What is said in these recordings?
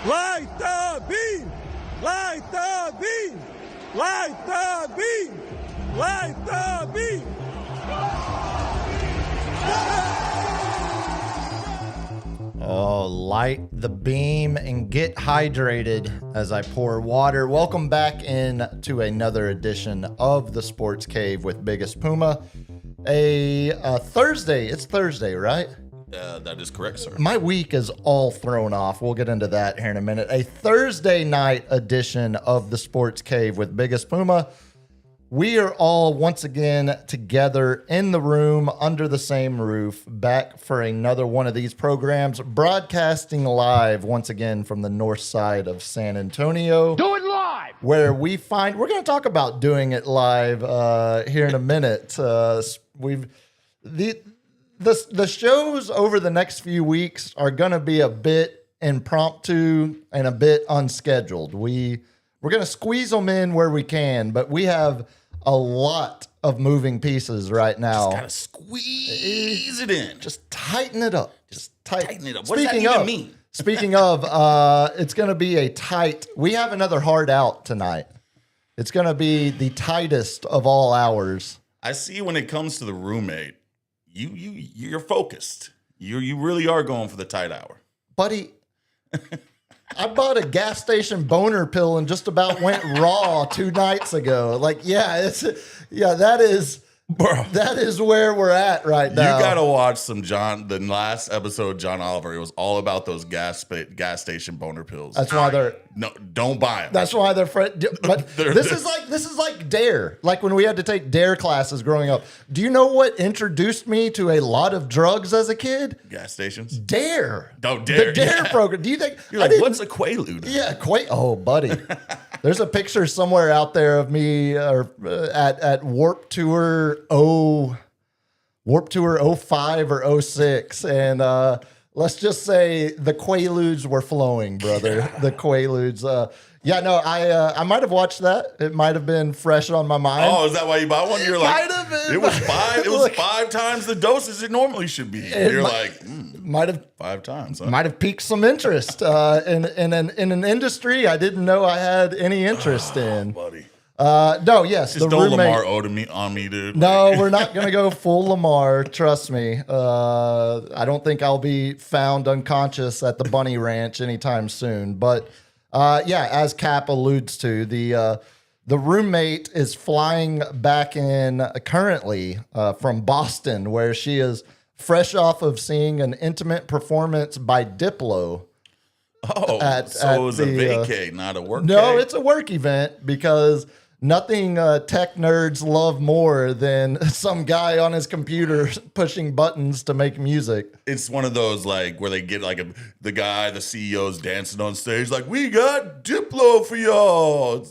Light beam! Light beam! Light beam! Light beam! Oh, light the beam and get hydrated as I pour water. Welcome back in to another edition of the Sports Cave with Biggest Puma. A Thursday. It's Thursday, right? That is correct, sir. My week is all thrown off. We'll get into that here in a minute. A Thursday night edition of the Sports Cave with Biggest Puma. We are all once again together in the room under the same roof, back for another one of these programs, broadcasting live once again from the north side of San Antonio. Do it live! Where we're going to talk about doing it live here in a minute. The shows over the next few weeks are going to be a bit impromptu and a bit unscheduled. We're going to squeeze them in where we can, but we have a lot of moving pieces right now. Just gotta squeeze it in. Just tighten it up. Just tighten it up. What does that even mean? Speaking of, it's going to be we have another hard out tonight. It's going to be the tightest of all hours. I see when it comes to the roommate, you're focused. You really are going for the tight hour. Buddy, I bought a gas station boner pill and just about went raw 2 nights ago. That is where we're at right now. You gotta watch the last episode, John Oliver. It was all about those gas station boner pills. That's why don't buy them. That's why they're but this is like DARE. Like when we had to take DARE classes growing up. Do you know what introduced me to a lot of drugs as a kid? Gas stations. DARE. Oh, DARE. The DARE program. Do you think you're like, what's a Quaalude? Yeah, Oh, buddy. There's a picture somewhere out there of me at Warp Tour 05 or 06, and let's just say the Quaaludes were flowing, brother. Yeah. The Quaaludes. I might have watched that. It might have been fresh on my mind. Oh, is that why you bought one? You're like, might have been. It was 5. It was 5 times the doses it normally should be. You're might have 5 times. Huh? Might have piqued some interest in an industry I didn't know I had any interest in, buddy. Yes. Just don't Lamar on me, dude. No, we're not going to go full Lamar. Trust me. I don't think I'll be found unconscious at the Bunny Ranch anytime soon. But as Cap alludes to, the roommate is flying back in currently from Boston, where she is fresh off of seeing an intimate performance by Diplo. Oh, it was a vacay, not a work. No, it's a work event because nothing tech nerds love more than some guy on his computer pushing buttons to make music. It's one of those like where they get like the CEO's dancing on stage like, we got Diplo for y'all.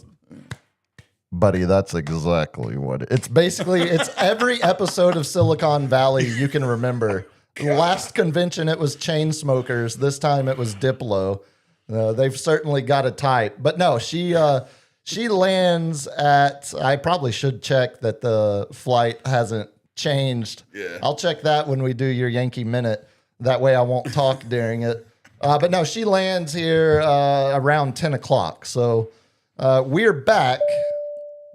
Buddy, that's exactly what it's basically. It's every episode of Silicon Valley you can remember. Last convention, it was Chainsmokers. This time it was Diplo. They've certainly got a type. But no, she lands at, I probably should check that the flight hasn't changed. Yeah. I'll check that when we do your Yankee Minute. That way I won't talk during it. But no, she lands here around 10 o'clock. So we're back,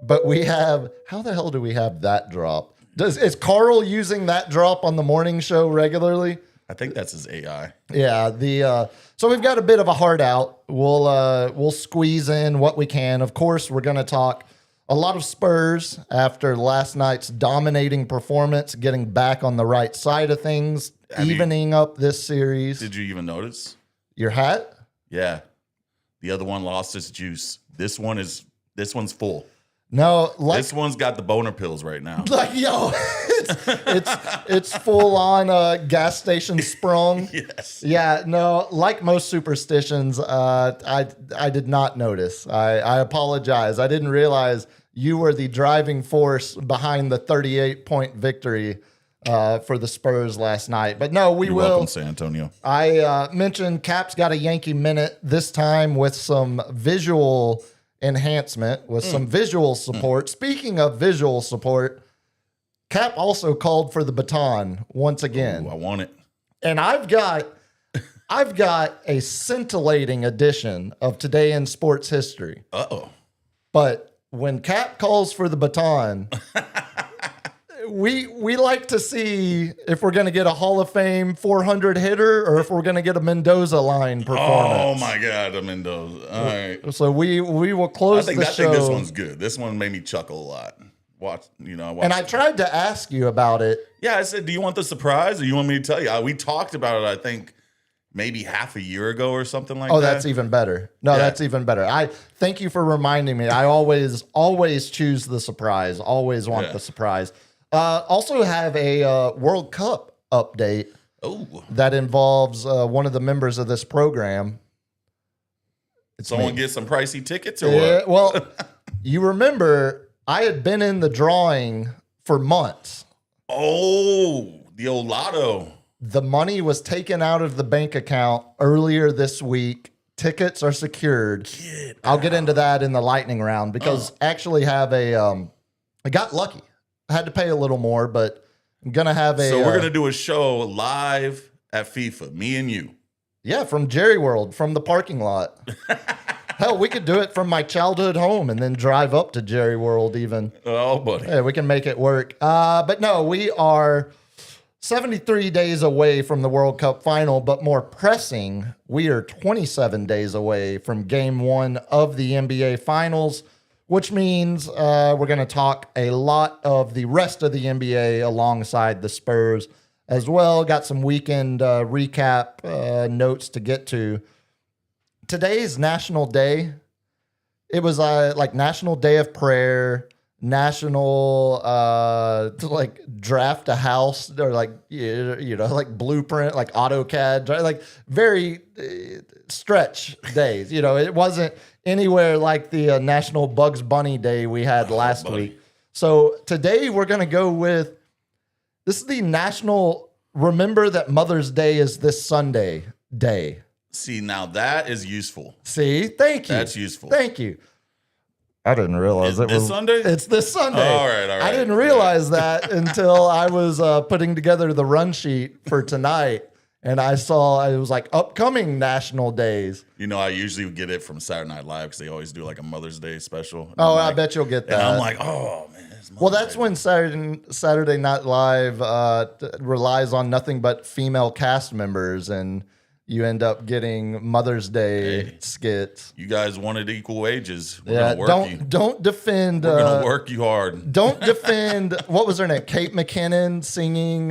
but we have, how the hell do we have that drop? Is Carl using that drop on the morning show regularly? I think that's his AI. Yeah, so we've got a bit of a hard out. We'll squeeze in what we can. Of course, we're going to talk a lot of Spurs after last night's dominating performance, getting back on the right side of things, evening up this series. Did you even notice your hat? Yeah, the other one lost its juice. This one's full. No, this one's got the boner pills right now. It's full on gas station sprung. Yes. Yeah. No, like most superstitions, I did not notice. I apologize. I didn't realize you were the driving force behind the 38-point victory for the Spurs last night. But no, You're welcome, San Antonio. I mentioned Cap's got a Yankee Minute this time with some visual enhancement, with some visual support. Speaking of visual support, Cap also called for the baton once again. Ooh, I want it. And I've got a scintillating edition of Today in Sports History. Uh-oh. But when Cap calls for the baton, we like to see if we're going to get a Hall of Fame 400 hitter or if we're going to get a Mendoza line performance. Oh my God, I'm Mendoza. All right. So we will close the show. I think this one's good. This one made me chuckle a lot. And I tried to ask you about it. Yeah, I said, do you want the surprise or you want me to tell you? We talked about it, I think, maybe half a year ago or something like that. Oh, that's even better. No, that's even better. I thank you for reminding me. I always choose the surprise. Always want the surprise. Also have a World Cup update that involves one of the members of this program. Someone get some pricey tickets or what? Well, you remember I had been in the drawing for months. Oh, the old lotto. The money was taken out of the bank account earlier this week. Tickets are secured. I'll get into that in the lightning round because actually have I got lucky. I had to pay a little more, but I'm going to have So we're going to do a show live at FIFA, me and you. Yeah, from Jerry World, from the parking lot. Hell, we could do it from my childhood home and then drive up to Jerry World even. Oh, buddy. Yeah, we can make it work. But no, we are 73 days away from the World Cup final, but more pressing, we are 27 days away from game 1 of the NBA Finals, which means we're going to talk a lot of the rest of the NBA alongside the Spurs as well. Got some weekend recap notes to get to. Today's National Day. It was like National Day of Prayer, National to like draft a house or like like blueprint, like AutoCAD, like very stretch days. It wasn't anywhere like the National Bugs Bunny Day we had last week. So today we're gonna go with this is the National Remember that Mother's Day is this Sunday Day. See, now that is useful. See, thank you. That's useful. Thank you. I didn't realize it was Sunday. It's this Sunday. All right. I didn't realize that until I was putting together the run sheet for tonight, and I saw it was like upcoming national days. I usually get it from Saturday Night Live because they always do like a Mother's Day special. Oh, I bet you'll get that. And I'm like, oh man. Well, that's when Saturday Night Live relies on nothing but female cast members, and you end up getting Mother's Day skits. You guys wanted equal wages. We're gonna work you. Don't defend. We're gonna work you hard. Don't defend. What was her name? Kate McKinnon singing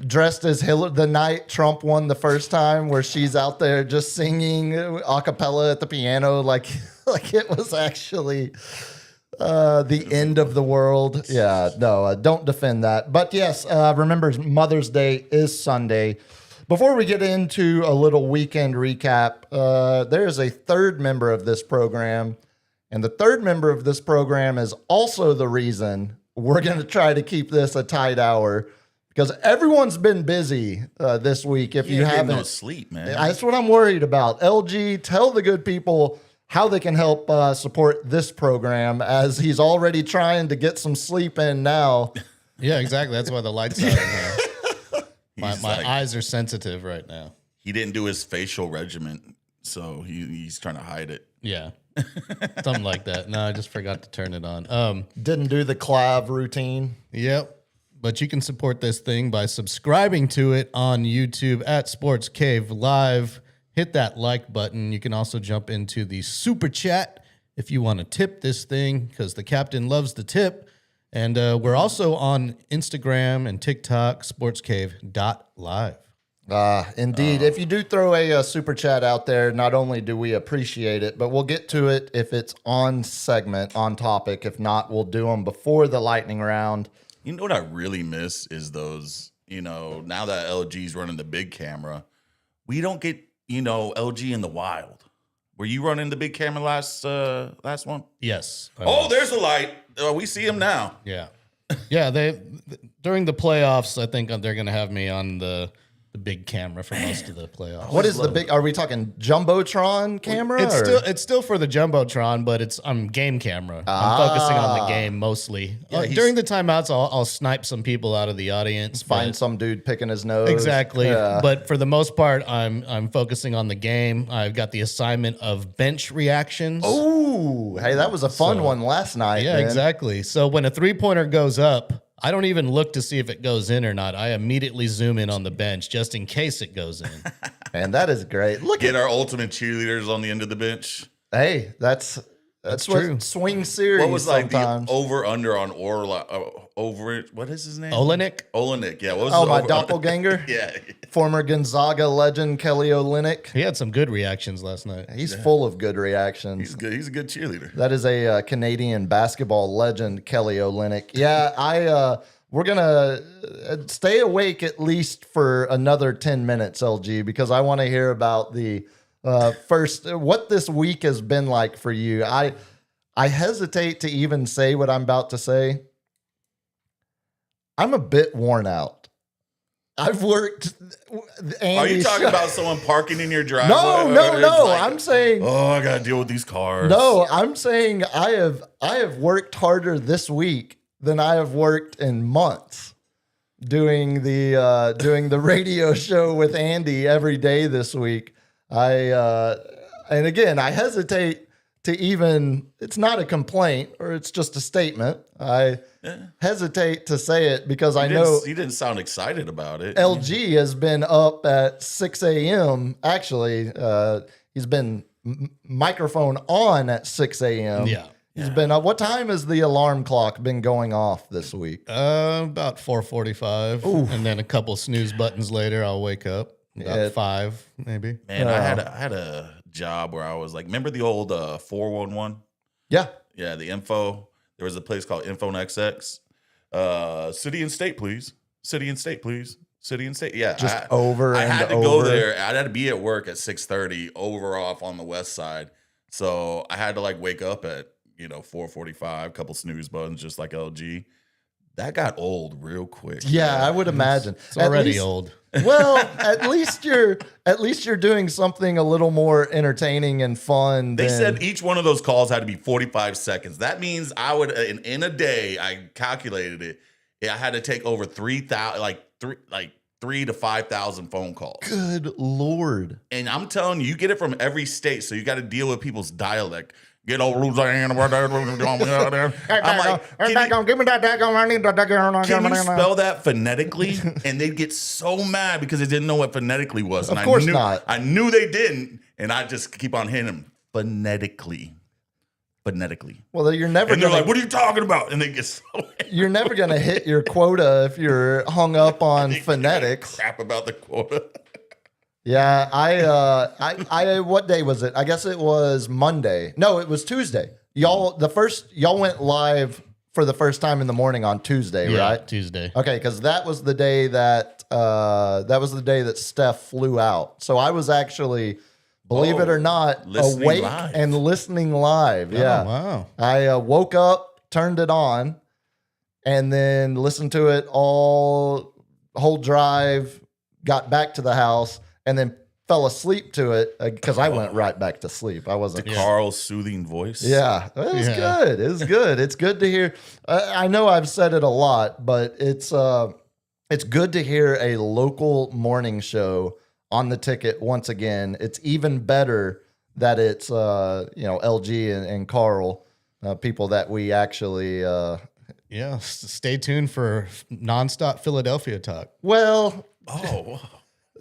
dressed as Hillary the night Trump won the first time, where she's out there just singing a cappella at the piano, like it was actually the end of the world. Yeah, no, don't defend that. But yes, remember Mother's Day is Sunday. Before we get into a little weekend recap, there is a third member of this program, and the third member of this program is also the reason we're going to try to keep this a tight hour, because everyone's been busy this week. If you haven't, no sleep, man. That's what I'm worried about. LG, tell the good people how they can help support this program, as he's already trying to get some sleep in now. Yeah, exactly. That's why the lights are in here. My eyes are sensitive right now. He didn't do his facial regimen, so he's trying to hide it. Yeah, something like that. No, I just forgot to turn it on. Didn't do the clav routine. Yep. But you can support this thing by subscribing to it on YouTube at Sports Cave Live. Hit that like button. You can also jump into the super chat if you want to tip this thing, because the captain loves to tip. And we're also on Instagram and TikTok, sportscave.live. Indeed. If you do throw a super chat out there, not only do we appreciate it, but we'll get to it if it's on segment, on topic. If not, we'll do them before the lightning round. You know what I really miss is those, now that LG's running the big camera, we don't get, LG in the wild. Were you running the big camera last one? Yes. There's a light. We see him now. Yeah. Yeah, during the playoffs, I think they're going to have me on the big camera for most of the playoffs. What is the big? Are we talking jumbotron camera? It's still for the jumbotron, but I'm game camera. I'm focusing on the game mostly. Yeah, during the timeouts, I'll snipe some people out of the audience. Find some dude picking his nose. Exactly. Yeah. But for the most part, I'm focusing on the game. I've got the assignment of bench reactions. Oh, hey, that was a fun one last night. Yeah, man. exactly. So when a 3-pointer goes up, I don't even look to see if it goes in or not. I immediately zoom in on the bench just in case it goes in. And that is great. Look Get at our ultimate cheerleaders on the end of the bench. hey, that's true. what swing series. What was like sometimes. the over under on Orla over? What is his name? Olenek? Olenek. Yeah. What was Oh, his my over- doppelganger, Yeah. former Gonzaga legend Kelly Olynyk. He had some good reactions last night. He's full of good reactions. He's good. He's a good cheerleader. That is a Canadian basketball legend, Kelly Olynyk. Yeah, we're gonna stay awake at least for another 10 minutes, LG, because I want to hear about the first what this week has been like for you. I hesitate to even say what I'm about to say. I'm a bit worn out. I've worked. Are you talking show- about someone parking in your driveway? No. It's like, I'm saying. oh, I gotta deal with these cars. No, I'm saying I have worked harder this week than I have worked in months doing the radio show with Andy every day this week. And again, I hesitate to even, it's not a complaint or it's just a statement. I hesitate to say it because I know you didn't sound excited about it. LG has been up at 6 a.m. Actually, he's been microphone on at 6 a.m. Yeah. He's been up. What time has the alarm clock been going off this week? About 4:45, and then a couple snooze buttons later, I'll wake up. About 5, maybe. Man, I had a job where I was like, remember the old 411? Yeah. Yeah, the info. There was a place called Info XX. City and state, please. City and state, please. City and state. Yeah. Just over I and had to over. go there. I had to be at work at 6:30 over off on the west side. So I had to like wake up at 4:45, couple snooze buttons, just like LG. That got old real quick. Yeah, I would imagine. It's already At least- old. Well, at least you're doing something a little more entertaining and fun. They than, said each one of those calls had to be 45 seconds. That means I would in a day, I calculated it. I had to take over 3,000 3 to 5,000 phone calls. Good Lord. And I'm telling you, you get it from every state, so you got to deal with people's dialect. Get over Louisiana. I'm like, give me that daggone, I need the daggone. can you spell that phonetically? And they'd get so mad because they didn't know what phonetically was. And Of course I knew, not. I knew they didn't, and I just keep on hitting them phonetically. Well, you're never And they're gonna like, what are you talking about? And they get so you're never gonna hit your quota if you're hung up on phonetics. crap about the quota. Yeah, I what day was it? I guess it was Monday. No, it was Tuesday. Y'all went live for the first time in the morning on Tuesday, Yeah, right? Tuesday. Okay, because that was the day that Steph flew out. So I was actually, believe it or not, listening awake live. and listening live. Yeah. Oh, wow. I woke up, turned it on, and then listened to it whole drive, got back to the house, and then fell asleep to it because I went right back to sleep. I wasn't. Carl's soothing voice. Yeah, it was Yeah. good. It was good. It's good to hear. I know I've said it a lot, but it's good to hear a local morning show on the ticket once again. It's even better that it's LG and Carl, people that we actually. Yeah. Stay tuned for nonstop Philadelphia talk. Well, Oh,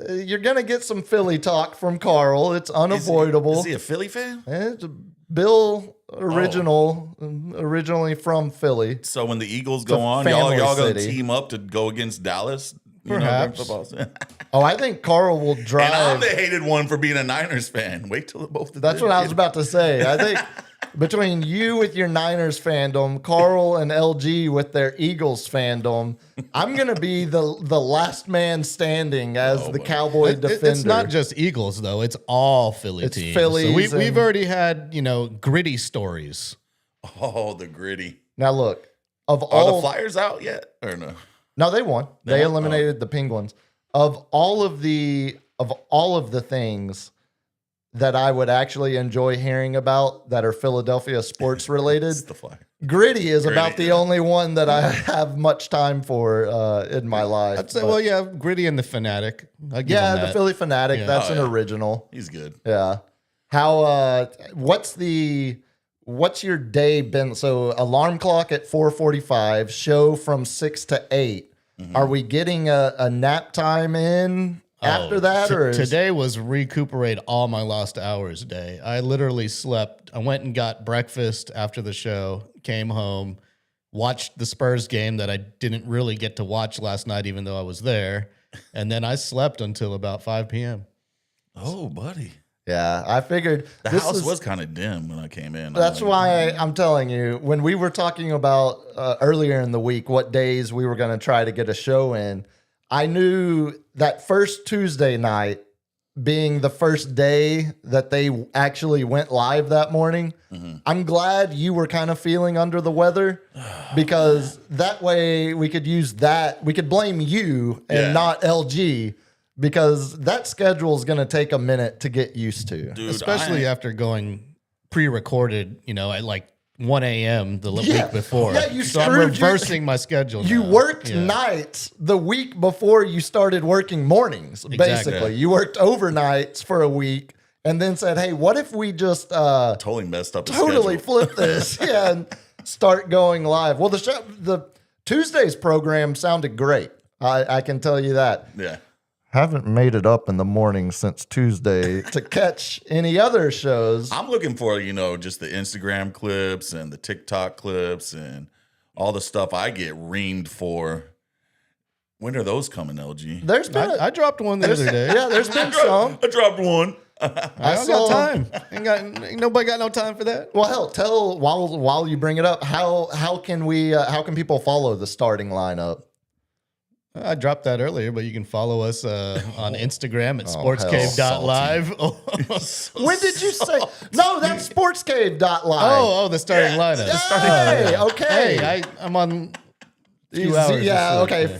you're gonna get some Philly talk from Carl. It's unavoidable. Is he a Philly fan? It's Bill originally from Philly. So when the Eagles a go on, y'all family gonna city. team up to go against Dallas? Perhaps. During football? Oh, I think Carl will And I'm drive. the hated one for being a Niners fan. Wait till both of That's them what I was get- about to say. I think between you with your Niners fandom, Carl and LG with their Eagles fandom, I'm gonna be the last man standing as the Cowboy defender. It's not just Eagles, though. It's all Philly It's teams. Phillies So we've and- already had, gritty stories. Oh, the gritty. Now look, of Are all the Flyers out yet or no? No, they won. They won? eliminated the Penguins. Of all of the things that I would actually enjoy hearing about that are Philadelphia sports related, It's the Flyers. Gritty is Gritty, about the yeah. only one that I have much time for in my life. I'd say, But- well, yeah, Gritty and the Fanatic. I'll give yeah, them the that. Philly Fanatic. Yeah. That's Oh, an yeah. original. He's good. Yeah. How? What's the what's your day been? So alarm clock at 4:45, show from 6 to 8. Are we getting a nap time in after that? Or today was recuperate all my lost hours day. I literally slept. I went and got breakfast after the show, came home, watched the Spurs game that I didn't really get to watch last night, even though I was there. And then I slept until about 5 p.m. Oh, buddy. Yeah, I figured The house was kind of dim when I came in. That's why I'm telling you, when we were talking about earlier in the week what days we were going to try to get a show in, I knew that first Tuesday night being the first day that they actually went live that morning. I'm glad you were kind of feeling under the weather, because that way we could use that. We could blame you and not LG, because that schedule is going to take a minute to get used to. Dude, Especially after going pre-recorded, at like 1 a.m. the week before. Yeah, you so I'm screwed reversing my schedule You now. worked Yeah. nights the week before you started working mornings, basically. You worked overnights for a week and then said, hey, what if we just totally messed up the totally schedule. flip this and start going live? Well, the Tuesday's program sounded great. I can tell you that. Yeah. Haven't made it up in the morning since Tuesday to catch any other shows. I'm looking for, just the Instagram clips and the TikTok clips and all the stuff I get reamed for. When are those coming, LG? There's been I dropped one the other day. yeah, there's been some. I dropped one. I don't got time. Ain't nobody got no time for that. Well, hell, tell while you bring it up, how can people follow the starting lineup? I dropped that earlier, but you can follow us on Instagram at hell, sportscave.live. When did you say? No, that's sportscave.live. Oh, the starting lineup. Hey, okay. Hey, I'm on 2 hours. Yeah, of sleep. okay,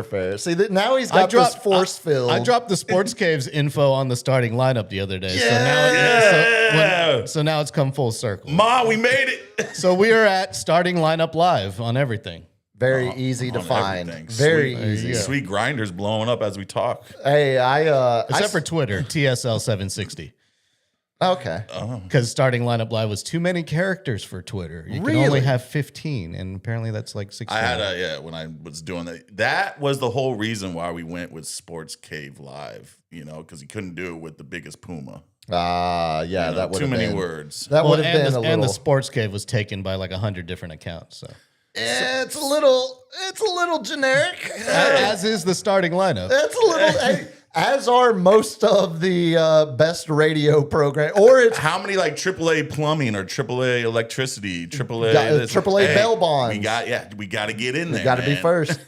fair. See, now he's got this force field. I dropped the Sports Caves info on the starting lineup the other day. Yeah. So now it's come full circle. Ma, we made it. So we are at starting lineup live on everything. Very easy to On find. everything. Very Sweet. easy. Sweet Grinder's blowing up as we talk. Hey, Except for Twitter, TSL760. okay. Because starting lineup live was too many characters for Twitter. You can Really? only have 15, and apparently that's like 16. I had when I was doing that. That was the whole reason why we went with Sports Cave Live, because he couldn't do it with the biggest Puma. Yeah, that would too have many been, words. That would have and been the, a little. and the Sports Cave was taken by like 100 different accounts. So It's a little generic. as is the starting lineup. It's a little, hey, as are most of the best radio program, or it's How many like AAA plumbing or AAA electricity, AAA AAA bail bonds. We got to get in there. got to be man. first.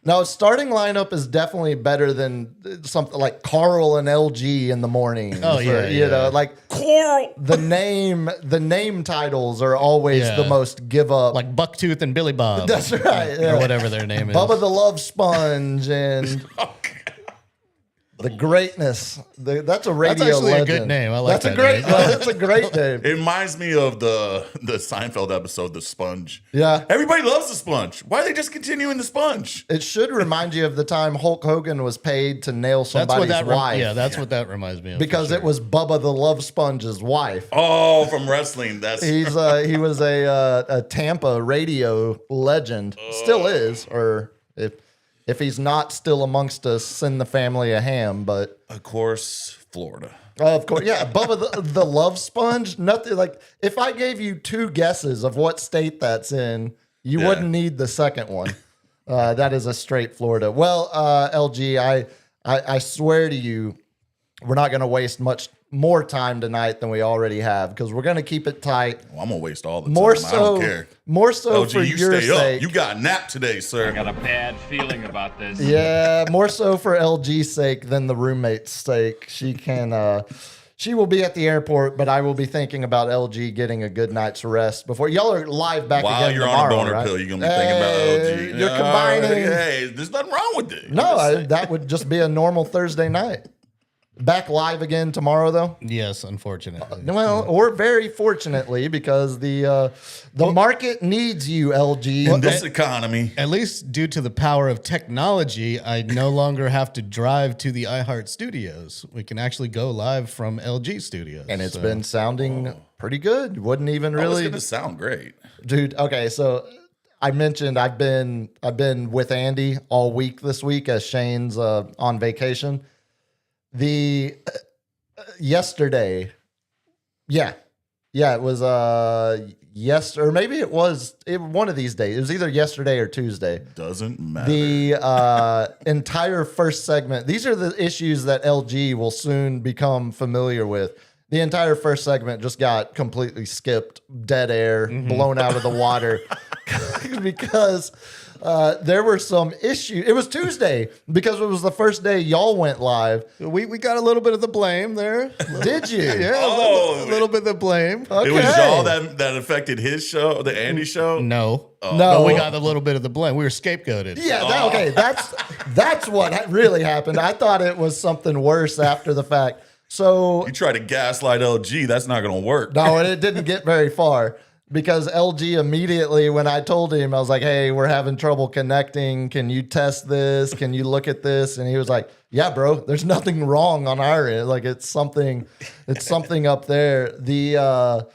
No, starting lineup is definitely better than something like Carl and LG in the morning. Oh, yeah, you know, yeah. like Coral. the name titles are always Yeah. the most give up. Like Bucktooth and Billy Bob. That's right. Or yeah. whatever their name is. Bubba the Love Sponge and the Greatness. That's a radio actually a legend. good name. I like that's a that great. name. That's a great name. It reminds me of the Seinfeld episode, The Sponge. Yeah. Everybody loves the Sponge. Why are they just continuing the Sponge? It should remind you of the time Hulk Hogan was paid to nail That's what somebody's that wife. that's what that reminds me of. because for it sure. was Bubba the Love Sponge's wife. Oh, from wrestling. That's He was a Tampa radio legend, still is, or if he's not still amongst us, send the family a ham. But of course Florida. of course, yeah, Bubba the Love Sponge. Nothing like if I gave you two guesses of what state that's in, you Yeah. wouldn't need the second one. That is a straight Florida. Well, LG, I swear to you, we're not going to waste much more time tonight than we already have because we're going to keep it tight. Well, I'm gonna waste all the More time. I so, don't care. more so LG, for you your stay sake. up. You got a nap today, sir. got a bad feeling about this. Yeah, more so for LG's sake than the roommate's sake. She will be at the airport, but I will be thinking about LG getting a good night's rest before y'all are live back While again you're tomorrow, on a boner right? pill, you're gonna be thinking about LG. You're combining. Hey, there's nothing wrong with it. No, that would just be a normal Thursday night. Back live again tomorrow, though. Yes, unfortunately. Well, or very fortunately, because the market needs you, LG. In this economy. At least due to the power of technology, I no longer have to drive to the iHeart Studios. We can actually go live from LG Studios. And it's been sounding pretty good. Wouldn't even It's really, going to sound great. dude. Okay, so I mentioned I've been with Andy all week this week as Shane's on vacation. Yesterday, it was or maybe it was one of these days. It was either yesterday or Tuesday. Doesn't matter. The entire first segment. These are the issues that LG will soon become familiar with. The entire first segment just got completely skipped, dead air, blown out of the water because there were some issues. It was Tuesday because it was the first day y'all went live. We got a little bit of the blame there. Did you? Yeah, a little bit of the blame. Okay. It was y'all that affected his show, the Andy show? No. No. But we got a little bit of the blame. We were scapegoated. Yeah, okay. That's what really happened. I thought it was something worse after the fact. So You try to gaslight LG, that's not going to work. no, and it didn't get very far because LG immediately, when I told him, I was like, hey, we're having trouble connecting. Can you test this? Can you look at this? And he was like, yeah, bro, there's nothing wrong on our end. Like it's something up there. The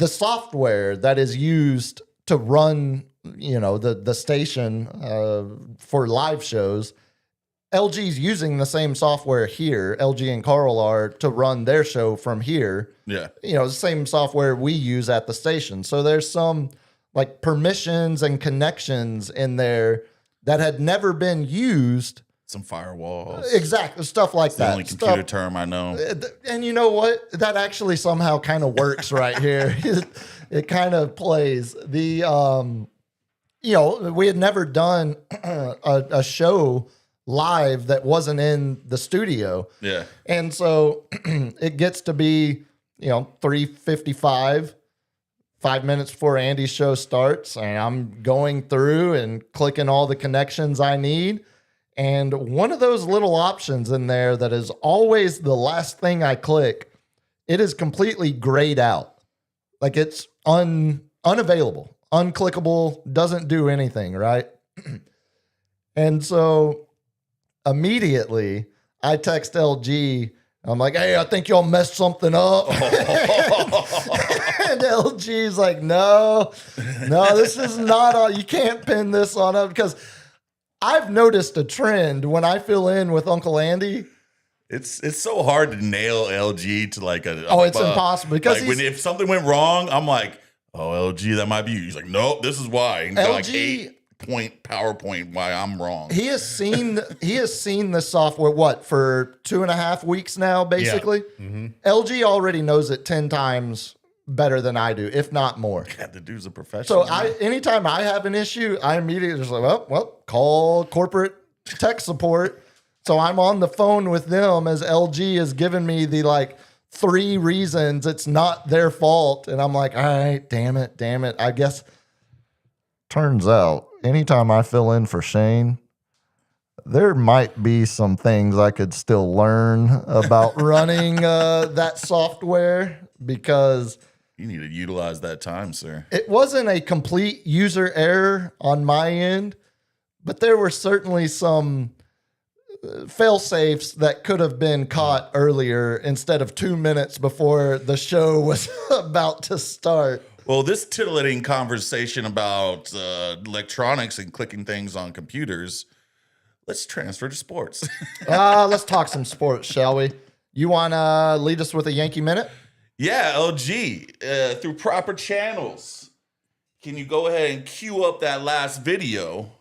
software that is used to run, the station for live shows, LG's using the same software here. LG and Carl are to run their show from here. Yeah. The same software we use at the station. So there's some like permissions and connections in there that had never been used. Some firewalls. Exactly. Stuff like It's the that. only computer term I know. And you know what? That actually somehow kind of works right here. It kind of plays. We had never done a show live that wasn't in the studio. Yeah. And so it gets to be, 3:55, 5 minutes before Andy's show starts, and I'm going through and clicking all the connections I need. And one of those little options in there that is always the last thing I click, it is completely grayed out. Like it's unavailable, unclickable, doesn't do anything, right? And so immediately, I text LG. I'm like, hey, I think y'all messed something up. And LG's like, no, this is not all. You can't pin this on up because I've noticed a trend when I fill in with Uncle Andy. It's so hard to nail LG to like a. It's impossible because if something went wrong, I'm like, oh, LG, that might be you. He's like, nope, this is why. And got like 8-point PowerPoint why I'm wrong. He has seen the software for 2.5 weeks now, basically. Yeah. Mm-hmm. LG already knows it 10 times better than I do, if not more. God, the dude's a professional. So anytime I have an issue, I immediately just like, well, call corporate tech support. So I'm on the phone with them as LG has given me the 3 reasons it's not their fault. And I'm like, all right, damn it. I guess turns out anytime I fill in for Shane, there might be some things I could still learn about running that software because you need to utilize that time, sir. it wasn't a complete user error on my end, but there were certainly some fail safes that could have been caught earlier instead of 2 minutes before the show was about to start. Well, this titillating conversation about electronics and clicking things on computers, let's transfer to sports. Let's talk some sports, shall we? You want to lead us with a Yankee Minute? Yeah, LG, through proper channels. Can you go ahead and cue up that last video?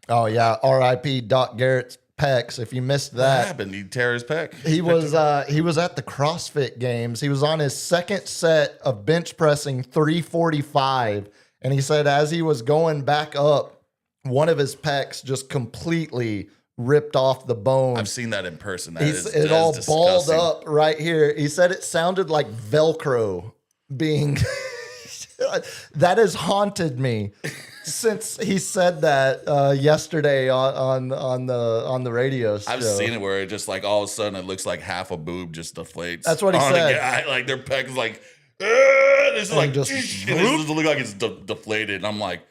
Oh, yeah. R.I.P. Doc Garrett's pecs. If you missed What that, happened? He tear his pec? he was at the CrossFit Games. He was on his second set of bench pressing 345. And he said as he was going back up, one of his pecs just completely ripped off the bone. I've seen that in person. It all balled up right here. He said it sounded like Velcro being... That has haunted me since he said that yesterday on the radio show. I've seen it where it just like all of a sudden it looks like half a boob just deflates. That's what he on a said. guy. Like their pec is like, this is like, just- and it just look like it's deflated. And I'm like,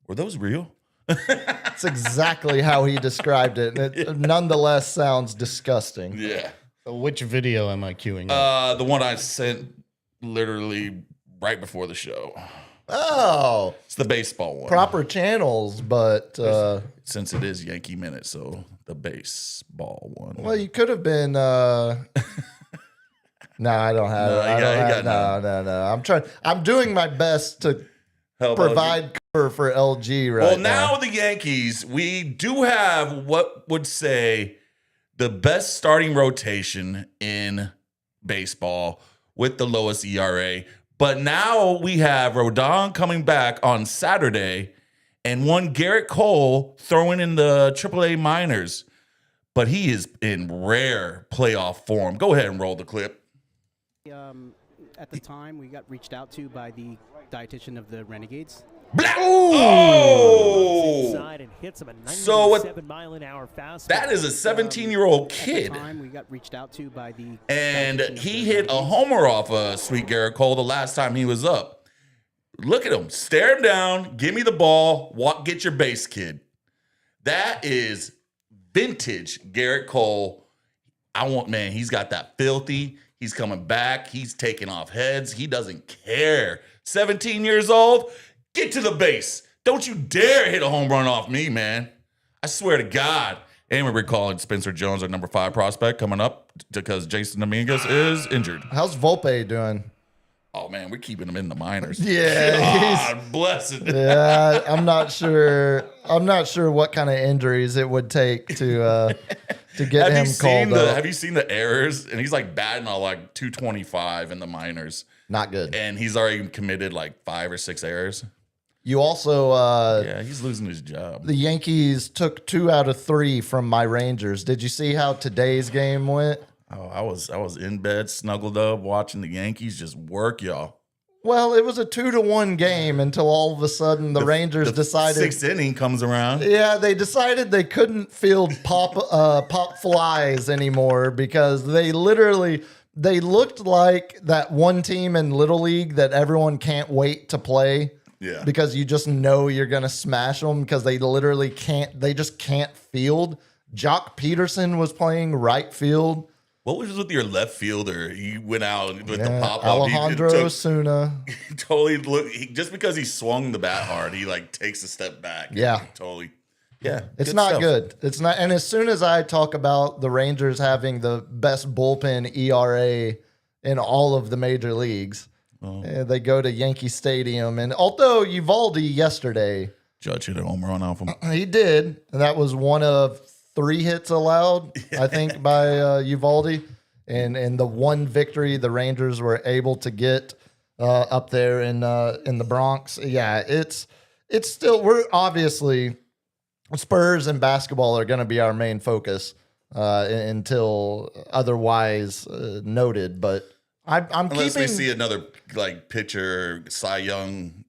were those real? That's exactly how he described it. And it nonetheless sounds disgusting. Yeah. So which video am I queuing up? The one I sent literally right before the show. Oh, It's the baseball one. proper channels, but Since it is Yankee Minute, so the baseball one. well, you could have been. No, I don't have. No, it. I you don't got- you have got no. I'm trying. I'm doing my best to Help provide cover for LG right Well, now. now the Yankees, we do have what would say the best starting rotation in baseball with the lowest ERA. But now we have Rodon coming back on Saturday and one Garrett Cole throwing in the AAA minors. But he is in rare playoff form. Go ahead and roll the clip. At the time, we got reached out to by the dietitian of the Renegades. Oh! Inside and hits him a So what- 97-mile-an-hour fastball. That is a 17-year-old At kid. the time, we got reached out to by the And dietitian of he the hit a Renegades. homer off of Sweet Garrett Cole the last time he was up. Look at him. Stare him down. Give me the ball. Walk, get your base, kid. That is vintage Garrett Cole. He's got that filthy. He's coming back. He's taking off heads. He doesn't care. 17 years old. Get to the base. Don't you dare hit a home run off me, man. I swear to God. And we're recalling Spencer Jones, our number 5 prospect, coming up because Jason Dominguez is injured. How's Volpe doing? Oh, man, we're keeping him in the minors. Yeah, God bless it. yeah. I'm not sure. I'm not sure what kind of injuries it would take to get him called up. Have you seen the errors? And he's like batting on like 225 in the minors. Not good. And he's already committed like 5 or 6 errors. You also Yeah, he's losing his job. the Yankees took 2 out of 3 from my Rangers. Did you see how today's game went? Oh, I was in bed, snuggled up, watching the Yankees just work, y'all. Well, it was a 2-1 game until all of a sudden the Rangers The decided. 6th inning comes around. Yeah, they decided they couldn't field pop flies anymore because they looked like that one team in Little League that everyone can't wait to play. Yeah. Because you just know you're gonna smash them because they literally can't. They just can't field. Jock Peterson was playing right field. What was with your left fielder? He went out with the Yeah, pop up. Alejandro He Osuna. totally just because he swung the bat hard, he like takes a step back. Yeah. Totally. Yeah. It's not stuff. good. It's not. And as soon as I talk about the Rangers having the best bullpen ERA in all of the major leagues, they go to Yankee Stadium. And although Uvalde yesterday, Judge hit a home run off him. he did, and that was one of 3 hits allowed, I think, by Uvalde. And the one victory the Rangers were able to get up there in the Bronx. Yeah, it's still, we're obviously, Spurs and basketball are going to be our main focus until otherwise noted. But I'm Unless keeping. we see another like pitcher, Cy Young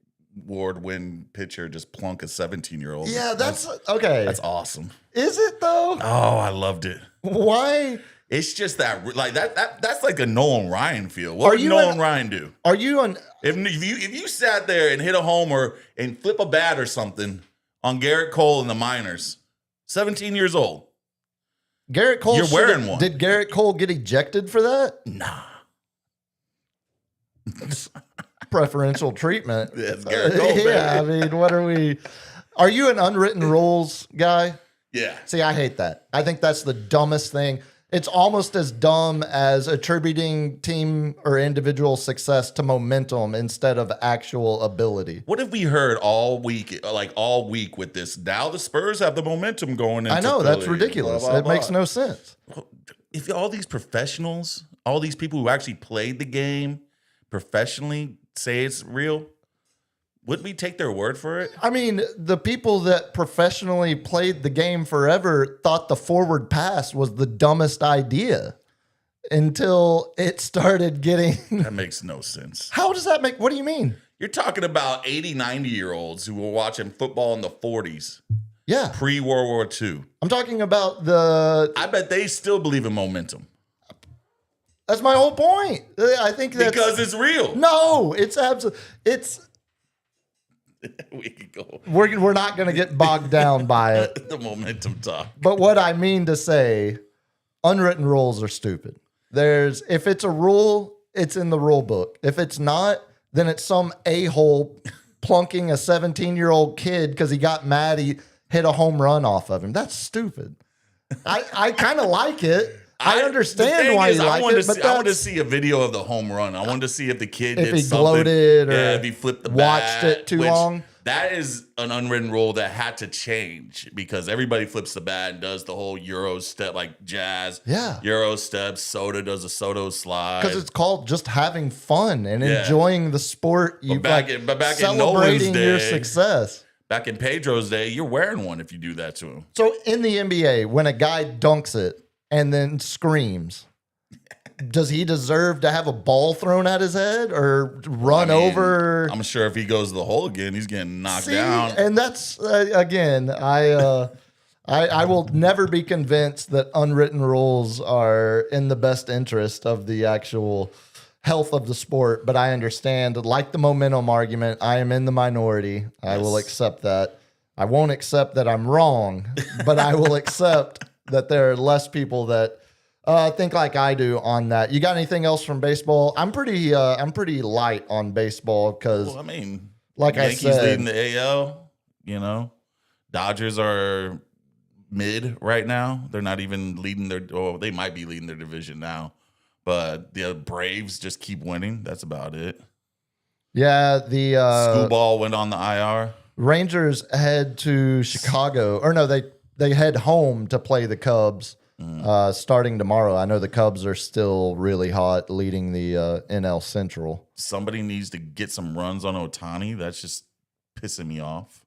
Award win pitcher just plunk a 17-year-old. Yeah, that's okay. That's awesome. Is it though? Oh, I loved it. Why It's just that like that's like a Nolan Ryan feel. What Are would you Nolan an- Ryan do? are you on? If you sat there and hit a homer and flip a bat or something on Garrett Cole in the minors, 17 years old. Garrett Cole? You're should've- wearing one. Did Garrett Cole get ejected for that? Nah. Preferential treatment. Yeah, it's Garrett Cole, Yeah, I baby. mean, what are we? Are you an unwritten rules guy? Yeah. See, I hate that. I think that's the dumbest thing. It's almost as dumb as attributing team or individual success to momentum instead of actual ability. What have we heard all week with this? Now the Spurs have the momentum going into I know, that's Philly, ridiculous. blah, blah, It makes blah. no sense. If all these professionals, all these people who actually played the game professionally say it's real, would we take their word for it? I mean, the people that professionally played the game forever thought the forward pass was the dumbest idea until it started getting. That makes no sense. How does that make? What do you mean? You're talking about 80, 90-year-olds who were watching football in the 40s, Yeah. pre-World War II. I'm talking about the. I bet they still believe in momentum That's my whole point. I think that's. because it's real. No, it's absolutely. It's. We could go We're not going to get bogged down by it. the momentum talk. But what I mean to say, unwritten rules are stupid. If it's a rule, it's in the rule book. If it's not, then it's some a-hole plunking a 17-year-old kid because he got mad he hit a home run off of him. That's stupid. I kind of like it. I understand why you like it, but I want to see a video of the home run. I wanted to see if the kid if did he something. gloated or if he flipped the watched bat, it too which long. That is an unwritten rule that had to change because everybody flips the bat and does the whole Euro step like jazz. Yeah. Euro steps. Soda does a Soto slide. Because it's called just having fun and Yeah. enjoying the sport. You back in celebrating Nolan's your day- success. Back in Pedro's day, you're wearing one if you do that to him. So in the NBA, when a guy dunks it and then screams, does he deserve to have a ball thrown at his head or run I mean, over? I'm sure if he goes to the hole again, he's getting knocked See, down. and that's again, I will never be convinced that unwritten rules are in the best interest of the actual health of the sport. But I understand, like the momentum argument, I am in the minority. I will accept that. I won't accept that I'm wrong, but I will accept that there are less people that think like I do on that. You got anything else from baseball? I'm pretty light on baseball because, Well, I mean, like I Yankees said, leading the AL, Dodgers are mid right now. They're not even leading they might be leading their division now. But the Braves just keep winning. That's about it. yeah, the Screwball went on the IR. Rangers head to Chicago, or no, they head home to play the Cubs starting tomorrow. I know the Cubs are still really hot, leading the NL Central. Somebody needs to get some runs on Ohtani. That's just pissing me off.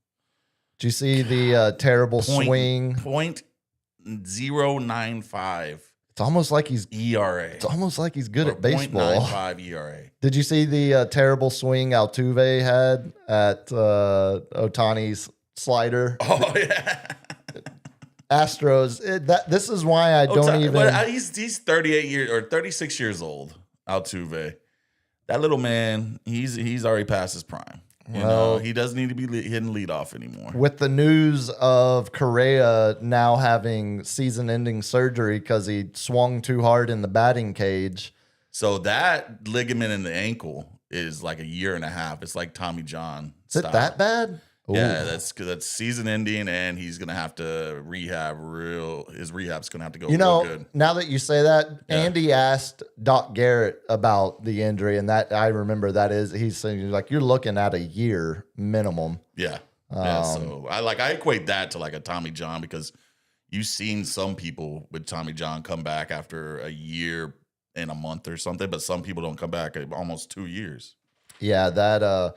Do you see the terrible swing? 0.095 It's almost like he's ERA. it's almost like he's good Or at baseball. 0.95 ERA. Did you see the terrible swing Altuve had at Ohtani's slider? Oh yeah. Astros. This is why I don't even. But he's 38 years or 36 years old. Altuve, that little man, he's already past his prime. He doesn't need to be hitting leadoff anymore. With the news of Correa now having season-ending surgery because he swung too hard in the batting cage. So that ligament in the ankle is like a year and a half. It's like Tommy John. Is it that bad? Yeah, Ooh. that's season ending, and he's gonna have to rehab. His rehab's gonna have to go. You know, real good. now that you say that, Yeah. Andy asked Doc Garrett about the injury, and that I remember he's saying like you're looking at a year minimum. Yeah. So I equate that to like a Tommy John because you've seen some people with Tommy John come back after a year and a month or something, but some people don't come back at almost 2 years. Yeah, that.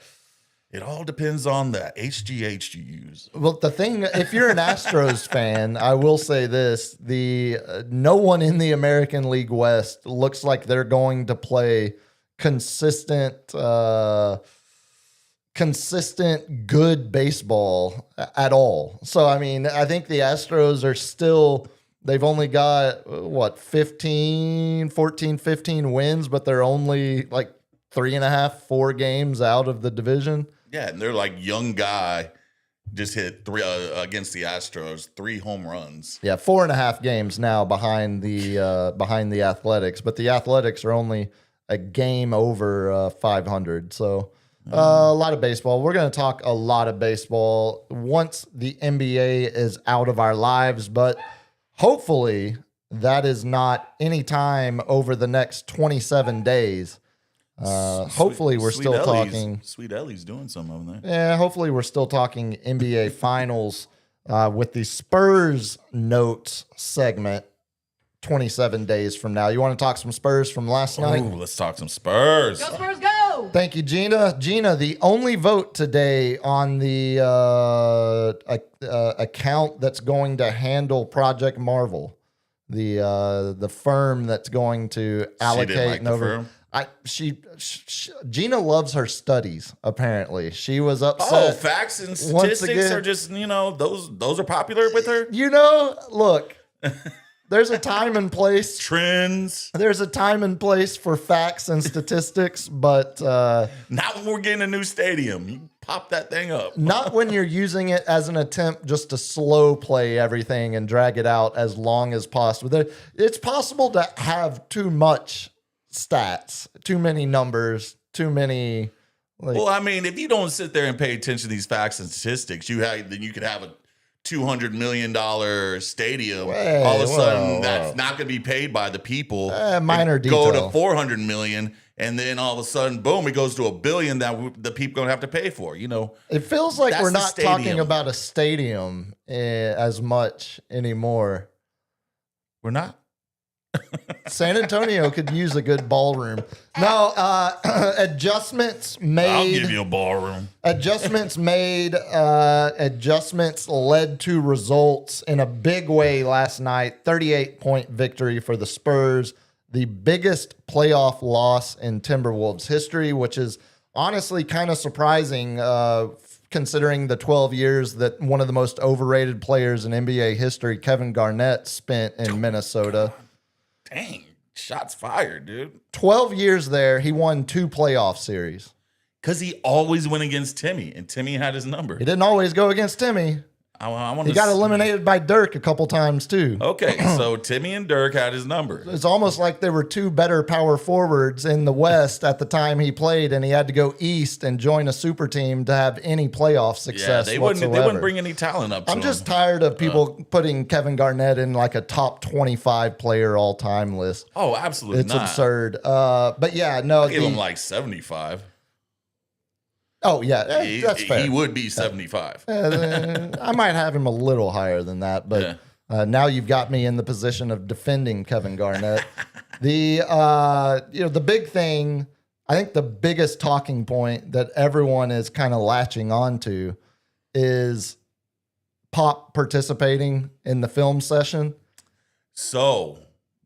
It all depends on the HGH you use. Well, the thing, if you're an Astros fan, I will say this: no one in the American League West looks like they're going to play consistent good baseball at all. So, I mean, I think the Astros are still. They've only got 15 wins, but they're only like 3.5, 4 games out of the division. Yeah, and they're like young guy just hit 3 against the Astros, 3 home runs. Yeah, 4.5 games now behind the Athletics, but the Athletics are only a game over 500. So a lot of baseball. We're going to talk a lot of baseball once the NBA is out of our lives, but hopefully that is not any time over the next 27 days. Hopefully we're Sweet still Ellie's- talking. Sweet Ellie's doing some over there. Yeah, hopefully we're still talking NBA Finals with the Spurs notes segment 27 days from now. You want to talk some Spurs from last night? Ooh, let's talk some Spurs. Thank you, Gina. Gina, the only vote today on the account that's going to handle Project Marvel, the firm that's going to allocate like and the over. firm? Gina loves her studies. Apparently, she was Oh, upset. facts and Once statistics again- are just, those are popular with her. Look, there's a time and place. Trends. There's a time and place for facts and statistics, but Not when we're getting a new stadium. You pop that thing up. not when you're using it as an attempt just to slow play everything and drag it out as long as possible. It's possible to have too much stats, too many numbers, too many. Well, I mean, if you don't sit there and pay attention to these facts and statistics, then you could have a $200 million stadium. Hey, all of a sudden, whoa. that's not going to be paid by the people. Minor And go detail. to $400 million, and then all of a sudden, boom, it goes to $1 billion that the people going to have to pay for. It feels like That's we're the not talking stadium. about a stadium as much anymore. We're not. San Antonio could use a good ballroom. No, adjustments I'll made. give you a ballroom. Adjustments made. Adjustments led to results in a big way last night. 38-point victory for the Spurs. The biggest playoff loss in Timberwolves history, which is honestly kind of surprising considering the 12 years that one of the most overrated players in NBA history, Kevin Garnett, spent in Minnesota. Dang, shots fired, dude. 12 years there, he won 2 playoff series. Because he always went against Timmy, and Timmy had his number. He didn't always go against Timmy. I want He got eliminated by Dirk a couple times too. Okay, so Timmy and Dirk had his number. It's almost like there were 2 better power forwards in the West at the time he played, and he had to go east and join a super team to have any playoff Yeah, success they whatsoever. wouldn't bring any talent up to I'm just him. tired of people putting Kevin Garnett in like a top 25 player all time list. Oh, absolutely It's not. absurd. But yeah, no. Give him like 75. Oh yeah, that's fair. He would be 75. I might have him a little higher than that, but now you've got me in the position of defending Kevin Garnett. The big thing, I think the biggest talking point that everyone is kind of latching onto is Pop participating in the film session. So,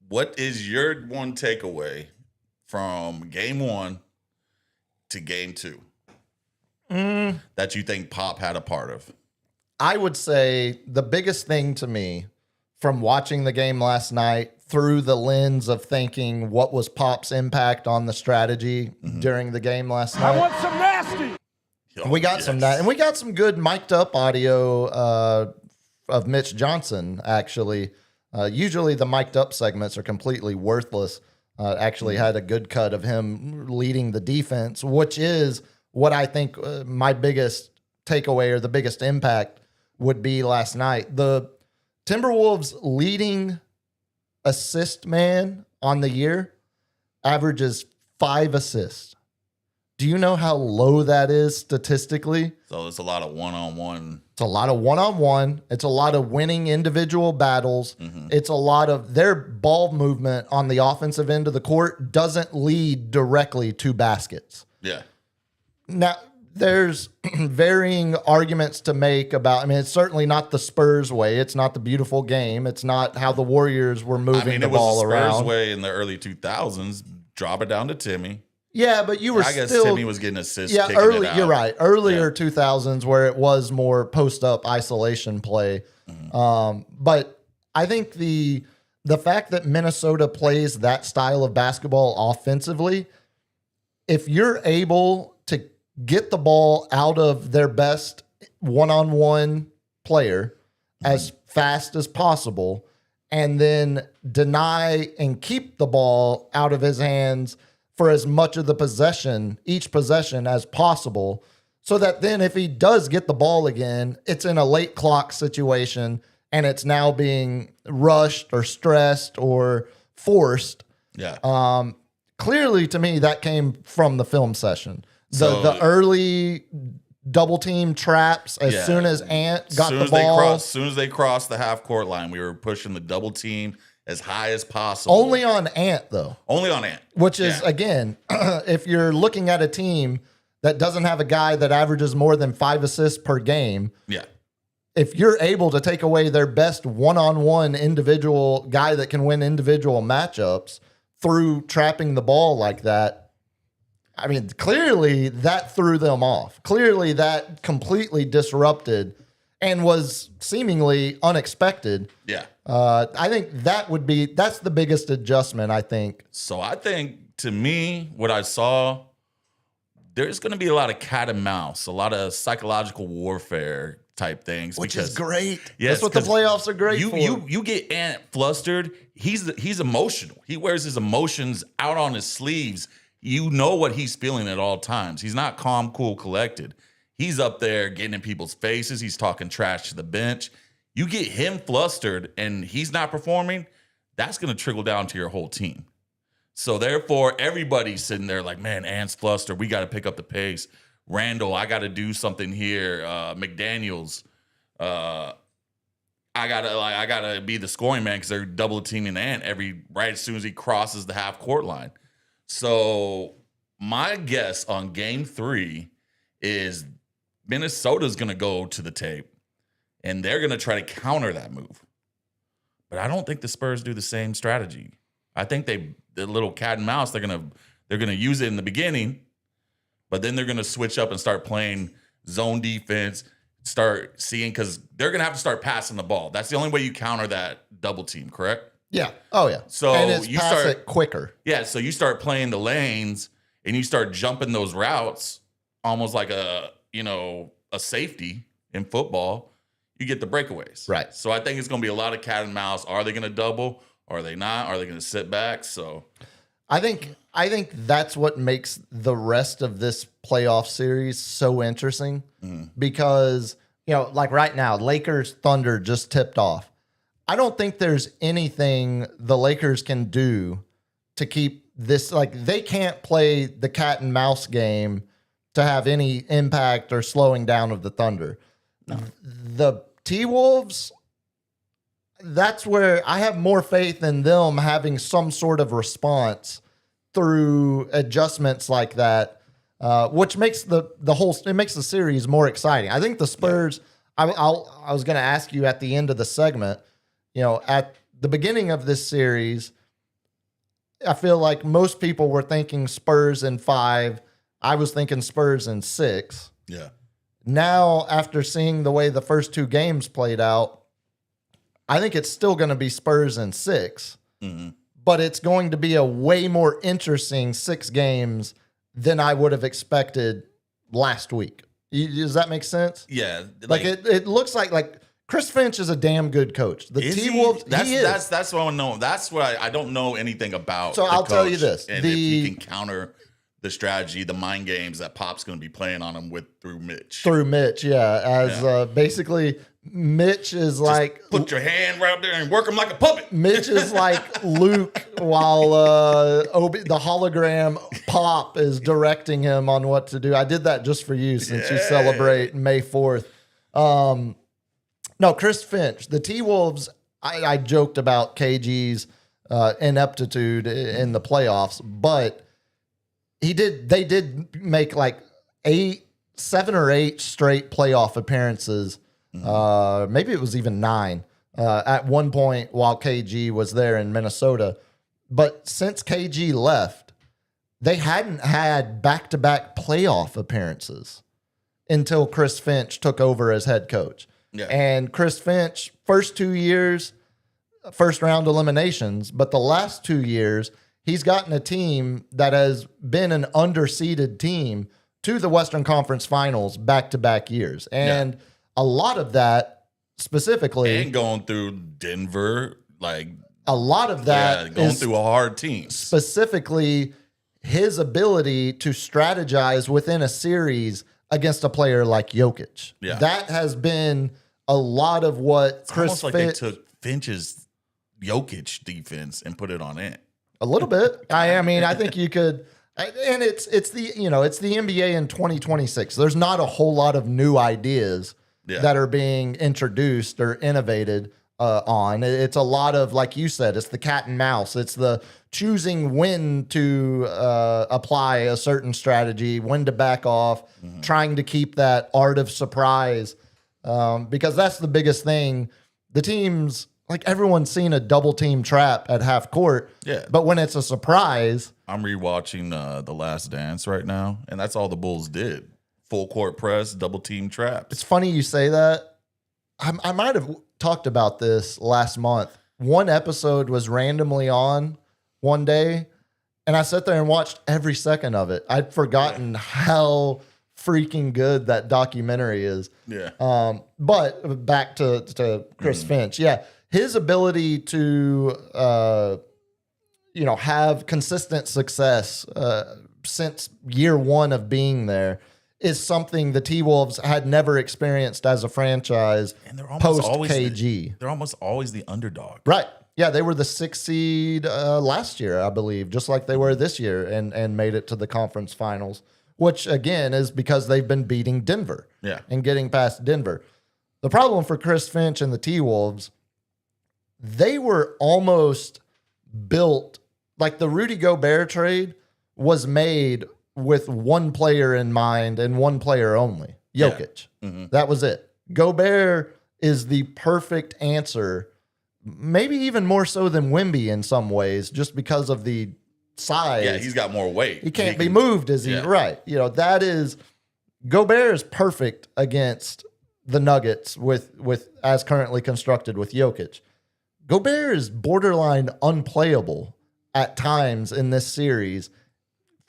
what is your one takeaway from game 1 to game 2 that you think Pop had a part of? I would say the biggest thing to me from watching the game last night through the lens of thinking what was Pop's impact on the strategy during the game last night. I want some nasty. Oh, We got some that, and we got some good mic'd up audio of Mitch Johnson. Actually, usually the mic'd up segments are completely worthless. Actually, had a good cut of him leading the defense, which is what I think my biggest takeaway or the biggest impact would be last night. The Timberwolves' leading assist man on the year averages 5 assists. Do you know how low that is statistically? So it's a lot of one-on-one. It's a lot of one-on-one. It's a lot of winning individual battles. It's a lot of their ball movement on the offensive end of the court doesn't lead directly to baskets. Yeah. Now, there's varying arguments to make about, it's certainly not the Spurs way. It's not the beautiful game. It's not how the Warriors were moving the it was ball the Spurs around. way in the early 2000s. Drop it down to Timmy. Yeah, but you were I guess still... Timmy was getting assists. Yeah, kicking early. it out. You're right. Earlier 2000s, where it was more post-up isolation play. But I think the fact that Minnesota plays that style of basketball offensively, if you're able to get the ball out of their best one-on-one player as fast as possible, and then deny and keep the ball out of his hands for as much of the possession, each possession as possible, so that then if he does get the ball again, it's in a late clock situation and it's now being rushed or stressed or forced. Yeah. Clearly, to me, that came from the film session. So- The early double team traps as Yeah. soon as Ant got the ball. As soon as they crossed the half court line, we were pushing the double team as high as possible. Only on Ant, though. Only on Ant. Which is, Yeah. again, if you're looking at a team that doesn't have a guy that averages more than 5 assists per game, Yeah. if you're able to take away their best one-on-one individual guy that can win individual matchups through trapping the ball like that. I mean, clearly that threw them off. Clearly that completely disrupted and was seemingly unexpected. Yeah. I think that's the biggest adjustment, I think. So I think, to me, what I saw, there's going to be a lot of cat and mouse, a lot of psychological warfare type things. Which is great. Yes, That's what the playoffs are great for. You get Ant flustered. He's emotional. He wears his emotions out on his sleeves. You know what he's feeling at all times. He's not calm, cool, collected. He's up there getting in people's faces. He's talking trash to the bench. You get him flustered and he's not performing, that's going to trickle down to your whole team. So therefore, everybody's sitting there like, man, Ant's flustered. We got to pick up the pace. Randall, I got to do something here. McDaniels, I gotta be the scoring man because they're double teaming Ant right as soon as he crosses the half court line. So my guess on game 3 is Minnesota's going to go to the tape and they're going to try to counter that move. But I don't think the Spurs do the same strategy. I think the little cat and mouse, they're gonna use it in the beginning, but then they're gonna switch up and start playing zone defense, start seeing, because they're gonna have to start passing the ball. That's the only way you counter that double team, correct? Yeah. Oh, yeah. So and it's you pass start it quicker. Yeah, so you start playing the lanes and you start jumping those routes almost like a safety in football. You get the breakaways. Right. So I think it's going to be a lot of cat and mouse. Are they going to double? Are they not? Are they going to sit back? So I think that's what makes the rest of this playoff series so interesting because, like right now, Lakers Thunder just tipped off. I don't think there's anything the Lakers can do to keep this, like they can't play the cat and mouse game to have any impact or slowing down of the Thunder. No. The T-Wolves, that's where I have more faith in them having some sort of response through adjustments like that, which makes it makes the series more exciting. I think the Spurs, I was going to ask you at the end of the segment, at the beginning of this series, I feel like most people were thinking Spurs in 5. I was thinking Spurs in 6. yeah. Now, after seeing the way the first 2 games played out, I think it's still going to be Spurs in 6, but it's going to be a way more interesting 6 games than I would have expected last week. Does that make sense? Yeah. Like it looks like Chris Finch is a damn good coach. The T-Wolves, he is. That's what I want to know. That's what I don't know anything about. So I'll tell you this. And if he can counter the strategy, the mind games that Pop's going to be playing on him through Mitch. Through Mitch, yeah. Basically, Mitch is like... Put your hand right up there and work him like a puppet. Mitch is like Luke while the hologram Pop is directing him on what to do. I did that just for you since you celebrate May 4th. No, Chris Finch. The T-Wolves, I joked about KG's ineptitude in the playoffs, but they did make like 7 or 8 straight playoff appearances. Maybe it was even 9 at one point while KG was there in Minnesota. But since KG left, they hadn't had back-to-back playoff appearances until Chris Finch took over as head coach. Yeah. And Chris Finch, first 2 years, first round eliminations, but the last 2 years, he's gotten a team that has been an underseeded team to the Western Conference Finals back-to-back years. And a lot of that specifically... And going through Denver, like... A lot of that going through a hard team. Specifically, his ability to strategize within a series against a player like Jokic. Yeah. That has been a lot of what It's Chris almost like they took Finch's Jokic defense and put it on it. A little bit. I mean, I think you could, and it's the NBA in 2026. There's not a whole lot of new ideas that are being introduced or innovated on. It's a lot of, like you said, it's the cat and mouse. It's the choosing when to apply a certain strategy, when to back off, trying to keep that art of surprise, because that's the biggest thing. The teams like everyone's seen a double team trap at half court. Yeah. But when it's a surprise, I'm rewatching The Last Dance right now, and that's all the Bulls did. Full court press, double team traps. it's funny you say that. I might have talked about this last month. One episode was randomly on one day, and I sat there and watched every second of it. I'd forgotten how freaking good that documentary is. Yeah. But back to Chris Finch. Yeah. His ability to, have consistent success since year one of being there is something the T-Wolves had never experienced as a franchise And they're almost post always KG. they're almost always the underdog. Right. Yeah, they were the 6th seed last year, I believe, just like they were this year, and made it to the conference finals, which, again, is because they've been beating Denver Yeah. and getting past Denver. The problem for Chris Finch and the T-Wolves, they were almost built, like the Rudy Gobert trade was made with one player in mind and one player only, Jokic. That was it. Gobert is the perfect answer, maybe even more so than Wemby in some ways, just because of the size. Yeah, he's got more weight. He can't be moved as he Yeah. right. That is Gobert is perfect against the Nuggets with as currently constructed with Jokic. Gobert is borderline unplayable at times in this series.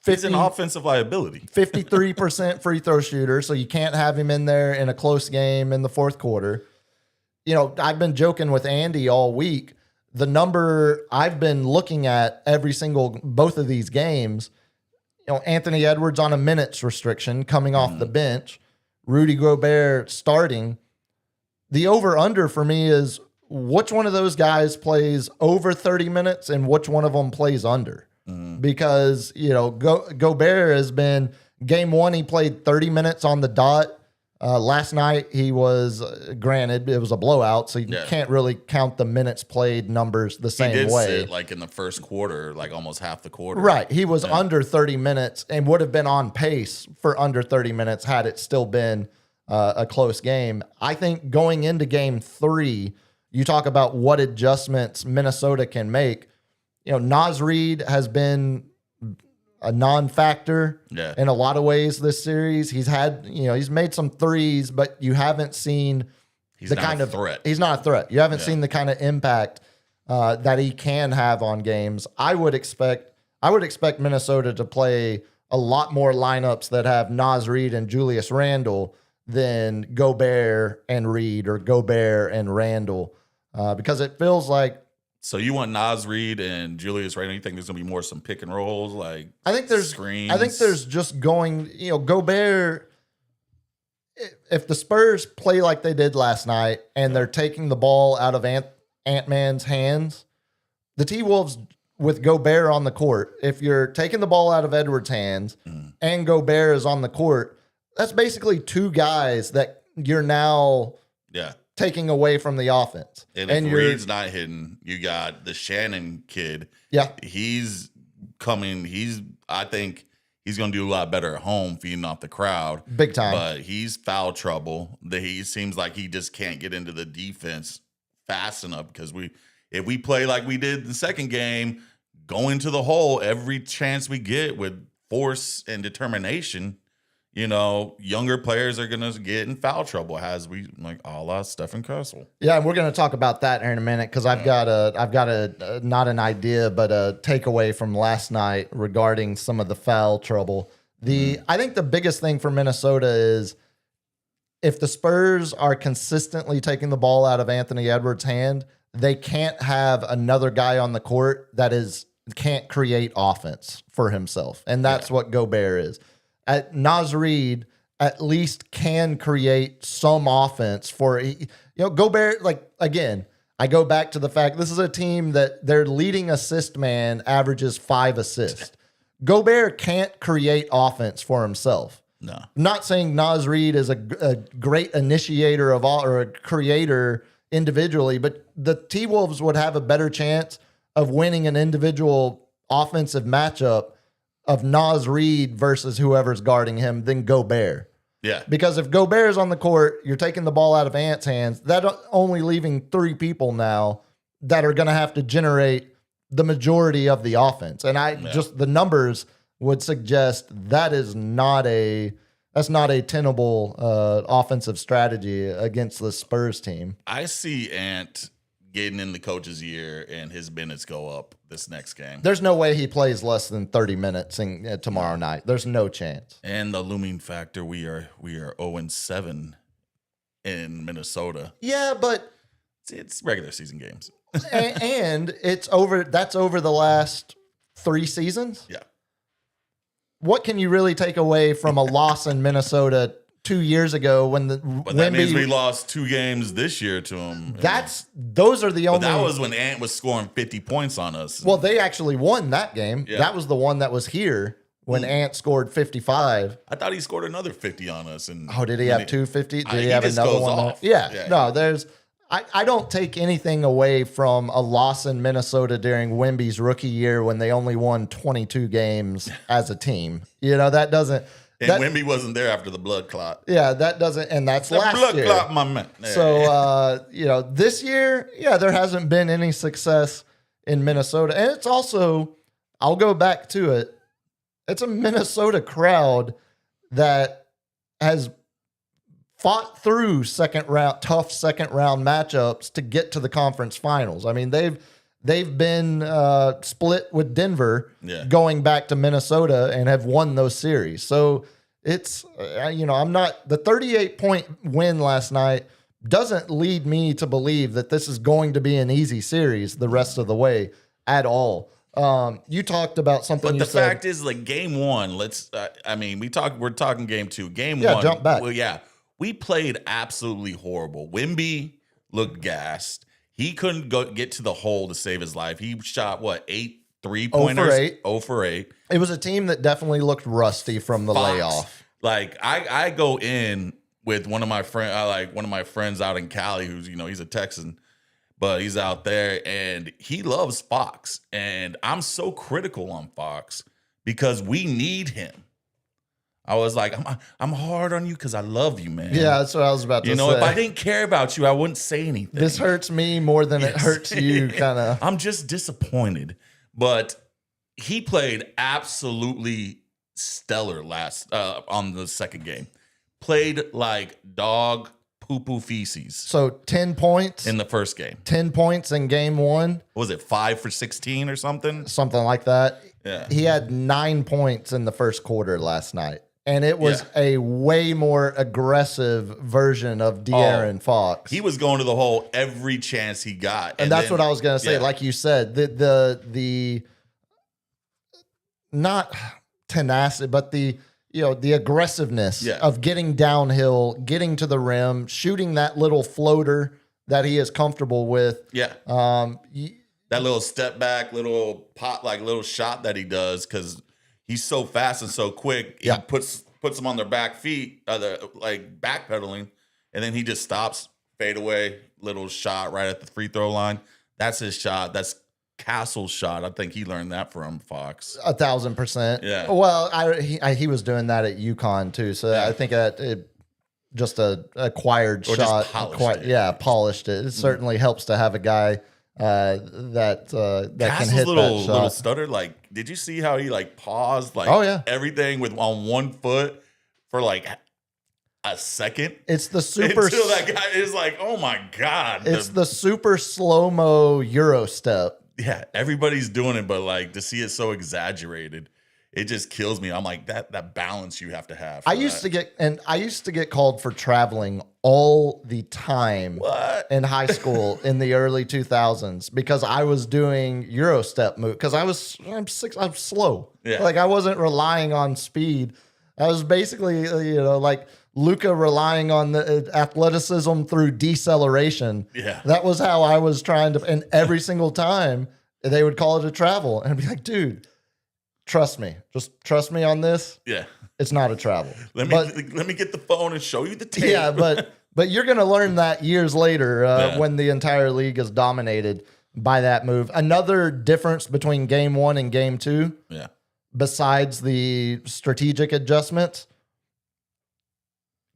He's an offensive liability. 53% free throw shooter, so you can't have him in there in a close game in the fourth quarter. I've been joking with Andy all week. The number I've been looking at both of these games, Anthony Edwards on a minutes restriction coming off the bench, Rudy Gobert starting. The over-under for me is which one of those guys plays over 30 minutes and which one of them plays under. Because, Gobert has been game one, he played 30 minutes on the dot. Last night, he was, granted, it was a blowout, so you can't really count the minutes played numbers the same He did way. sit like in the first quarter, like almost half the quarter. Right. He was under 30 minutes and would have been on pace for under 30 minutes had it still been a close game. I think going into game 3, you talk about what adjustments Minnesota can make. Naz Reid has been a non-factor in a lot of ways this series. He's had, he's made some threes, but you haven't seen He's the not kind a of threat. He's not a threat. You haven't seen the kind of impact that he can have on games. I would expect Minnesota to play a lot more lineups that have Naz Reid and Julius Randle than Gobert and Reid or Gobert and Randle, because it feels like. So you want Naz Reid and Julius Randle? You think there's gonna be more some pick and rolls, like I think there's screens? I think there's just going, Gobert. If the Spurs play like they did last night and they're taking the ball out of Ant-Man's hands, the T-Wolves with Gobert on the court, if you're taking the ball out of Edwards' hands and Gobert is on the court, that's basically two guys that you're now taking away from the offense. And if Reed's not hitting, you got the Shannon kid. Yeah. He's coming. I think he's going to do a lot better at home feeding off the crowd. Big time. But he's foul trouble. He seems like he just can't get into the defense fast enough because if we play like we did the second game, go into the hole every chance we get with force and determination, younger players are going to get in foul trouble as we like a la Stephen Kessel. Yeah, and we're going to talk about that in a minute because I've got a not an idea, but a takeaway from last night regarding some of the foul trouble. I think the biggest thing for Minnesota is if the Spurs are consistently taking the ball out of Anthony Edwards' hand, they can't have another guy on the court that can't create offense for himself, and that's what Gobert is. Naz Reid at least can create some offense for, Gobert, again, I go back to the fact this is a team that their leading assist man averages 5 assists. Gobert can't create offense for himself. No. I'm not saying Naz Reid is a great initiator of all or a creator individually, but the T-Wolves would have a better chance of winning an individual offensive matchup of Naz Reid versus whoever's guarding him than Gobert. Yeah. Because if Gobert is on the court, you're taking the ball out of Ant's hands. That's only leaving 3 people now that are going to have to generate the majority of the offense. And just the numbers would suggest that's not a tenable offensive strategy against the Spurs team. I see Ant getting in the coach's year and his minutes go up this next game. There's no way he plays less than 30 minutes tomorrow night. There's no chance. And the looming factor, we are 0-7 in Minnesota. Yeah, but It's regular season games. and it's over. That's over the last 3 seasons. Yeah. What can you really take away from a loss in Minnesota 2 years ago when But that means we lost 2 games this year to them. Those are the But only. that was when Ant was scoring 50 points on us. Well, they actually won that game. Yeah. That was the one that was here when Ant scored 55. I thought he scored another 50 on us. And Oh, did he have 250? 250? Did he He have just another goes one? off. Yeah. No, there's. I don't take anything away from a loss in Minnesota during Wemby's rookie year when they only won 22 games as a team. That doesn't. And that, Wemby wasn't there after the blood clot. yeah, that doesn't. And that's The last blood year. clot, my man. So, this year, there hasn't been any success in Minnesota. And it's also, I'll go back to it. It's a Minnesota crowd that has fought through tough second round matchups to get to the conference finals. I mean, they've been split with Denver going back to Minnesota and have won those series. So it's, I'm not, the 38-point win last night doesn't lead me to believe that this is going to be an easy series the rest of the way at all. You talked about something. But you the said, fact is, like game 1, we're talking game 2. Game 1. Jump back. Well, yeah. We played absolutely horrible. Wemby looked gassed. He couldn't get to the hole to save his life. He shot 8 3-pointers? 0 for 8. It was a team that definitely looked rusty from the layoff. Like I go in with one of my friends out in Cali who's, he's a Texan, but he's out there and he loves Fox. And I'm so critical on Fox because we need him. I was like, I'm hard on you because I love you, man. Yeah, that's what I was about to say. If I didn't care about you, I wouldn't say anything. This hurts me more than it hurts you, kind of. I'm just disappointed. But he played absolutely stellar on the second game. Played like dog poo-poo feces. So 10 points In the first game. 10 points in game 1. What was it, 5 for 16 or something? Something like that. Yeah. He had 9 points in the first quarter last night. And it was a way more aggressive version of De'Aaron Fox. He was going to the hole every chance he got. And that's what I was going to say. Yeah. Like you said, the not tenacity, but the aggressiveness of getting downhill, getting to the rim, shooting that little floater that he is comfortable with. Yeah. That little step back, little pop, like little shot that he does because he's so fast and so quick. He puts them on their back feet, like backpedaling, and then he just stops, fade away, little shot right at the free throw line. That's his shot. That's Castle's shot. I think he learned that from Fox. 1,000%. Yeah. Well, he was doing that at UConn too, so I think that it just a acquired Or just shot. polished it. Polished it. It certainly helps to have a guy that can Castle's hit little that shot. little stutter. Like, did you see how he like paused like everything on one foot for like a second? It's the super until that guy is like, oh my god! It's the super slow-mo Euro step. Yeah, everybody's doing it, but like to see it so exaggerated, it just kills me. I'm like that balance you have to have. I used to get called for traveling all the time in high school in the early 2000s because I was doing Euro step move because I'm slow. Yeah. Like I wasn't relying on speed. I was basically like Luka relying on the athleticism through deceleration. Yeah. That was how I was trying to, and every single time they would call it a travel and I'd be like, dude, trust me. Just trust me on this. Yeah. It's not a travel. Let me get the phone and show you the tape. Yeah, but you're going to learn that years later when the entire league is dominated by that move. Another difference between game 1 and game 2, besides the strategic adjustments,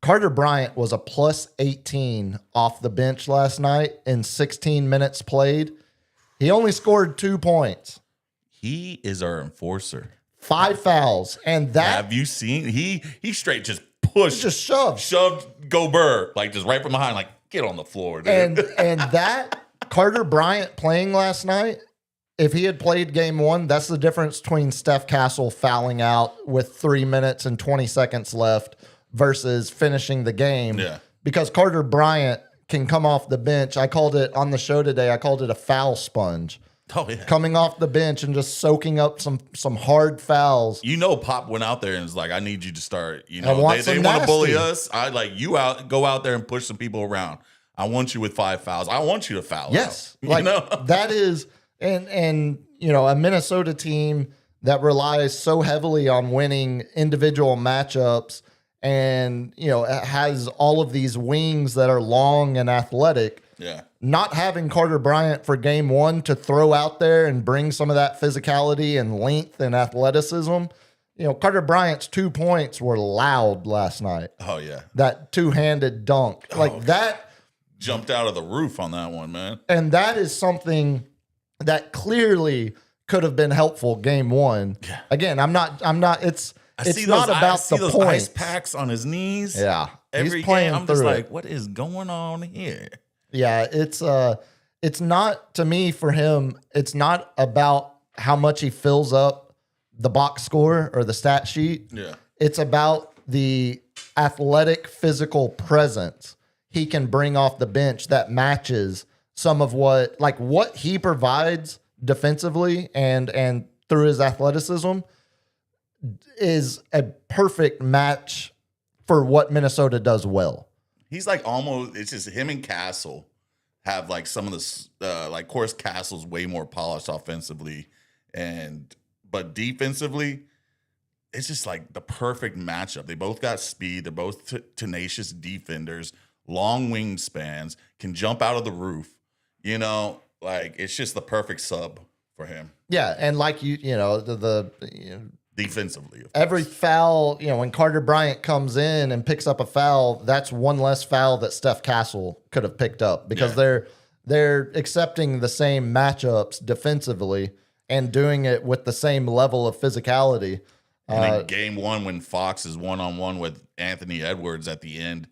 Carter Bryant was a plus 18 off the bench last night in 16 minutes played. He only scored 2 points, He is our enforcer. 5 fouls, and that Have you seen? He straight just pushed, just shoved. shoved Gobert like just right from behind, like get on the floor, dude. And that Carter Bryant playing last night, if he had played game 1, that's the difference between Steph Castle fouling out with 3 minutes and 20 seconds left versus finishing the game. Yeah. Because Carter Bryant can come off the bench. I called it on the show today, I called it a foul sponge. Oh yeah. Coming off the bench and just soaking up some hard fouls. You know, Pop went out there and was like, "I need you to start." You I know, want they some want to bully nasty. us. I like you go out there and push some people around. I want you with 5 fouls. I want you to foul. Yes. out. Like you know? that is and you know, a Minnesota team that relies so heavily on winning individual matchups and, you know, has all of these wings that are long and athletic. Yeah. Not having Carter Bryant for game 1 to throw out there and bring some of that physicality and length and athleticism. You know, Carter Bryant's 2 points were loud last night. Oh yeah. That two-handed dunk. Like that. Jumped out of the roof on that one, man. And that is something that clearly could have been helpful game 1. Yeah. Again, I'm not it's I not about the those points. ice packs on his knees. Yeah. Every He's playing game, I'm just through like, it. what is going on here? Yeah, it's not, to me, for him, it's not about how much he fills up the box score or the stat sheet. Yeah. It's about the athletic physical presence he can bring off the bench that matches some of what he provides defensively and through his athleticism is a perfect match for what Minnesota does well. He's like almost, it's just him and Castle have like some of the, like, of course, Castle's way more polished offensively, but defensively, it's just like the perfect matchup. They both got speed. They're both tenacious defenders, long wingspans, can jump out of the roof. You know, like it's just the perfect sub for him Yeah, and like you know, defensively. every foul, you know, when Carter Bryant comes in and picks up a foul, that's one less foul that Steph Castle could have picked up because they're accepting the same matchups defensively and doing it with the same level of physicality. And then game 1, when Fox is one-on-one with Anthony Edwards at the end,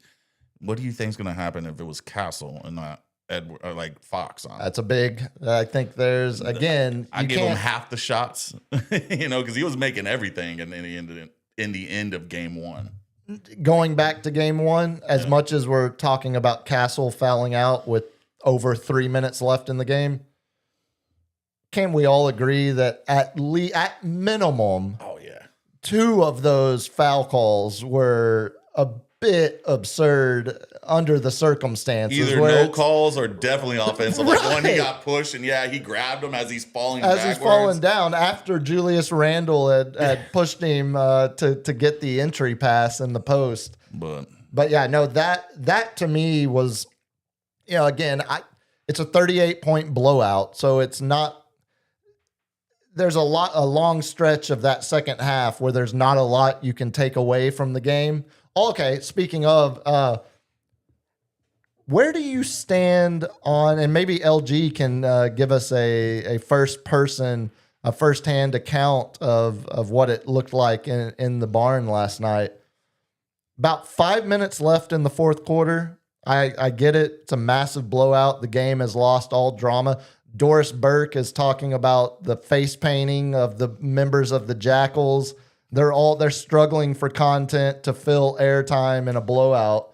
what do you think is going to happen if it was Castle and not Edward or like Fox on? That's a big. I think there's again. I you give him can't- half the shots, you know, because he was making everything in the end of game 1. Going back to game 1, as much as we're talking about Castle fouling out with over 3 minutes left in the game, can we all agree that at minimum, Oh yeah, 2 of those foul calls were a bit absurd under the circumstances? either where no it's- calls or definitely offensive. Like one, he Right. got pushed, and he grabbed him as he's falling. as backwards. he's falling down after Julius Randle had pushed him to get the entry pass in the post. But yeah, no, that to me was, you know, again, it's a 38-point blowout, so it's not. There's a long stretch of that second half where there's not a lot you can take away from the game. Okay, speaking of, where do you stand on, and maybe LG can give us a first-hand account of what it looked like in the barn last night. About 5 minutes left in the fourth quarter. I get it. It's a massive blowout. The game has lost all drama. Doris Burke is talking about the face painting of the members of the Jackals. They're struggling for content to fill airtime in a blowout.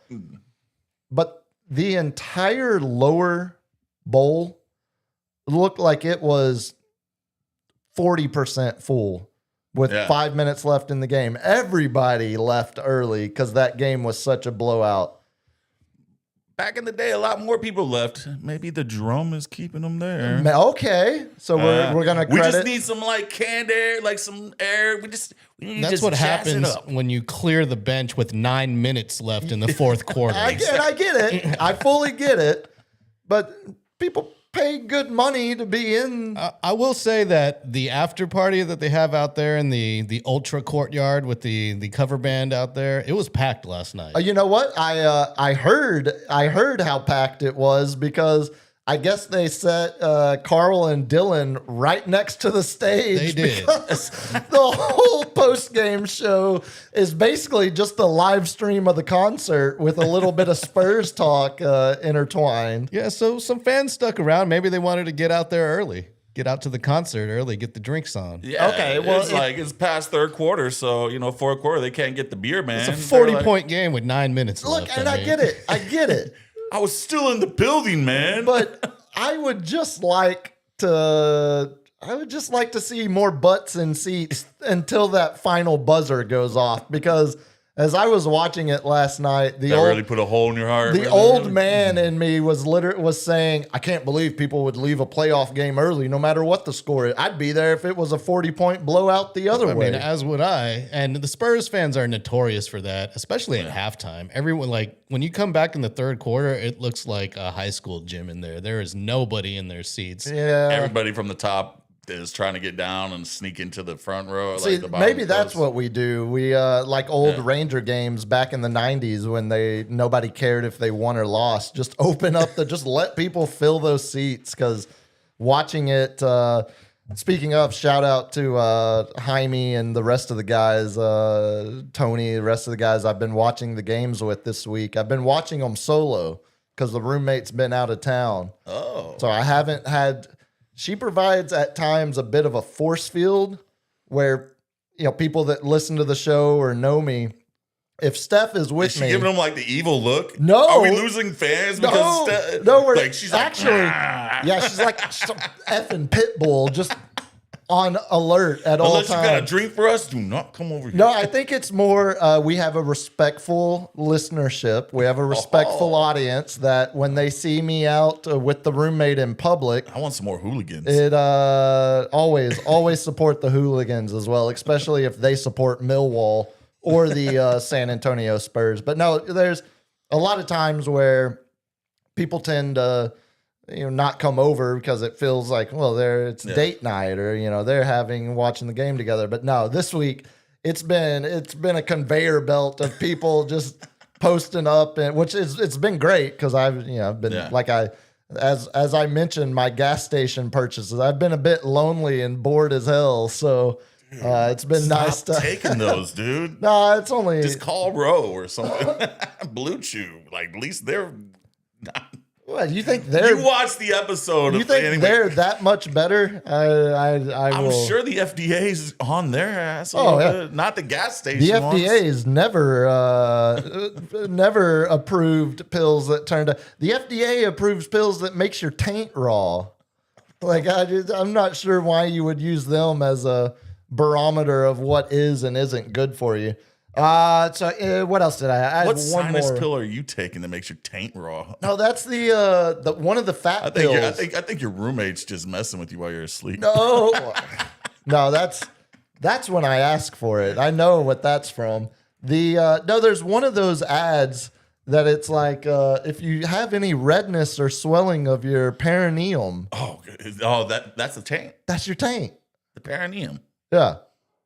But the entire lower bowl looked like it was 40% full with 5 minutes left in the game. Everybody left early because that game was such a blowout. Back in the day, a lot more people left. Maybe the drum is keeping them there. Okay, so we're gonna We credit. just need some like canned air, like some air. We need to That's just what jazz it happens up. when you clear the bench with 9 minutes left in the fourth quarter. I get it. I fully get it. But people pay good money to be in. I will say that the after party that they have out there in the ultra courtyard with the cover band out there, it was packed last night. You know what? I heard how packed it was because I guess they set Carl and Dylan right next to the stage. They did. Because the whole post-game show is basically just a live stream of the concert with a little bit of Spurs talk intertwined. Yeah, so some fans stuck around. Maybe they wanted to get out there early, get out to the concert early, get the drinks on. Yeah, Okay, well, it's past third quarter, so fourth quarter they can't get the beer, man. It's a 40-point game with 9 minutes Look, left. and I get it. I get it. I was still in the building, man. But I would just like to see more butts in seats until that final buzzer goes off, because as I was watching it last night, that really put a hole in your heart. the really, old really? man in me was saying, I can't believe people would leave a playoff game early no matter what the score is. I'd be there if it was a 40-point blowout the other I way. mean, as would I. And the Spurs fans are notorious for that, especially at halftime. Everyone, like, when you come back in the third quarter, it looks like a high school gym in there. There is nobody in their seats. Yeah. Everybody from the top is trying to get down and sneak into the front row. See, like the bottom maybe that's post. what we do. We like old Ranger games back in the 90s when nobody cared if they won or lost. Just open up just let people fill those seats, because watching it, speaking of, shout out to Jaime and the rest of the guys, Tony, the rest of the guys I've been watching the games with this week. I've been watching them solo because the roommate's been out of town. Oh. So I haven't had. She provides at times a bit of a force field where, people that listen to the show or know me, if Steph is with Is she me, giving them like the evil look? No. Are we losing fans because Steph? no, we're like she's actually, like, yeah, she's like some effing pit bull, just on alert at all unless you got a times. drink for us, do not come over here. No, I think it's more we have a respectful listenership. We have a respectful audience that when they see me out with the roommate in public, I want some more hooligans. it always support the hooligans as well, especially if they support Millwall or the San Antonio Spurs. But no, there's a lot of times where people tend to not come over because it feels like, well, it's date night, or they're watching the game together. But no, this week it's been a conveyor belt of people just posting up, and it's been great because I've been like as I mentioned my gas station purchases, I've been a bit lonely and bored as hell. So it's been nice to taking those, dude. No, it's only Just call Row or something. Blue Chew, like at least they're. What you think they're? You watched the episode. You think anyway. they're that much better? I'm will. sure the FDA's on their ass. Oh, yeah. Not the gas station. The ones. FDA's never approved pills that turned. The FDA approves pills that makes your taint raw. Like I'm not sure why you would use them as a barometer of what is and isn't good for you. So what else did I have? What one sinus more pill are you taking that makes your taint raw? No, that's the one of the fat pills. I think your roommate's just messing with you while you're asleep. No, that's when I ask for it. I know what that's from. There's one of those ads that it's like if you have any redness or swelling of your perineum, that's the taint. that's your taint. The perineum. Yeah,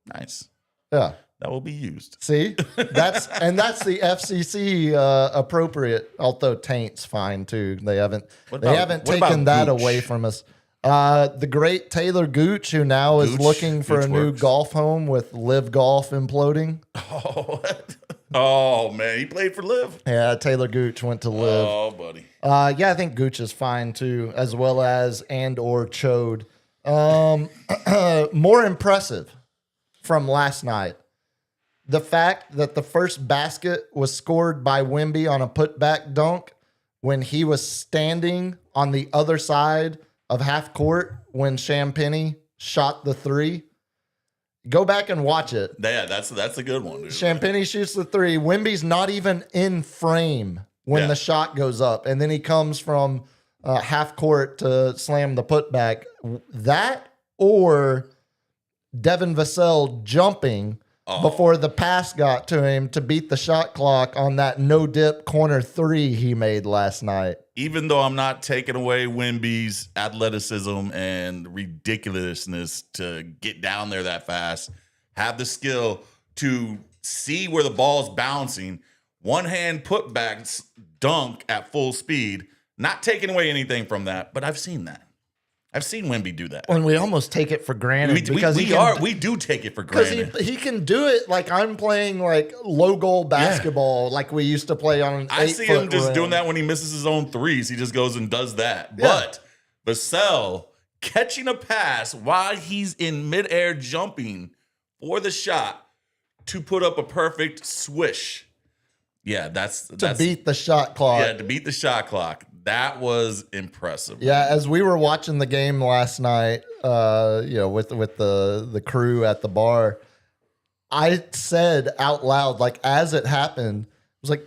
Nice. yeah. That will be used. See, that's the FCC appropriate. Although taint's fine too. They haven't What taken about that Gooch? away from us. The great Taylor Gooch, who now is Gooch? looking for Gooch a new works. golf home with Live Golf imploding. Oh man, he played for Liv. Yeah, Taylor Gooch went to Live. Oh buddy. Yeah, I think Gooch is fine too, as well as or Chode. More impressive from last night. The fact that the first basket was scored by Wemby on a putback dunk when he was standing on the other side of half court when Champagnie shot the three. Go back and watch it. Yeah, that's a good one, dude. Champagnie shoots the three. Wemby's not even in frame when the shot goes up. And then he comes from half court to slam the putback. That or Devin Vassell jumping before the pass got to him to beat the shot clock on that no-dip corner three he made last night. Even though I'm not taking away Wemby's athleticism and ridiculousness to get down there that fast, have the skill to see where the ball's bouncing, one hand put back dunk at full speed, Not taking away anything from that, but I've seen that. I've seen Wemby do that. And we almost take it for granted because we do take it for because granted. he can do it like I'm playing like low goal basketball like we used to play on an 8 I see him foot just rim. doing that when he misses his own threes. He just goes and does that. Yeah. But Vassell catching a pass while he's in midair jumping for the shot to put up a perfect swish. Yeah, that's to beat the shot clock. Yeah, to beat the shot clock. That was impressive. Yeah, as we were watching the game last night, with the crew at the bar, I said out loud, like as it happened, I was like,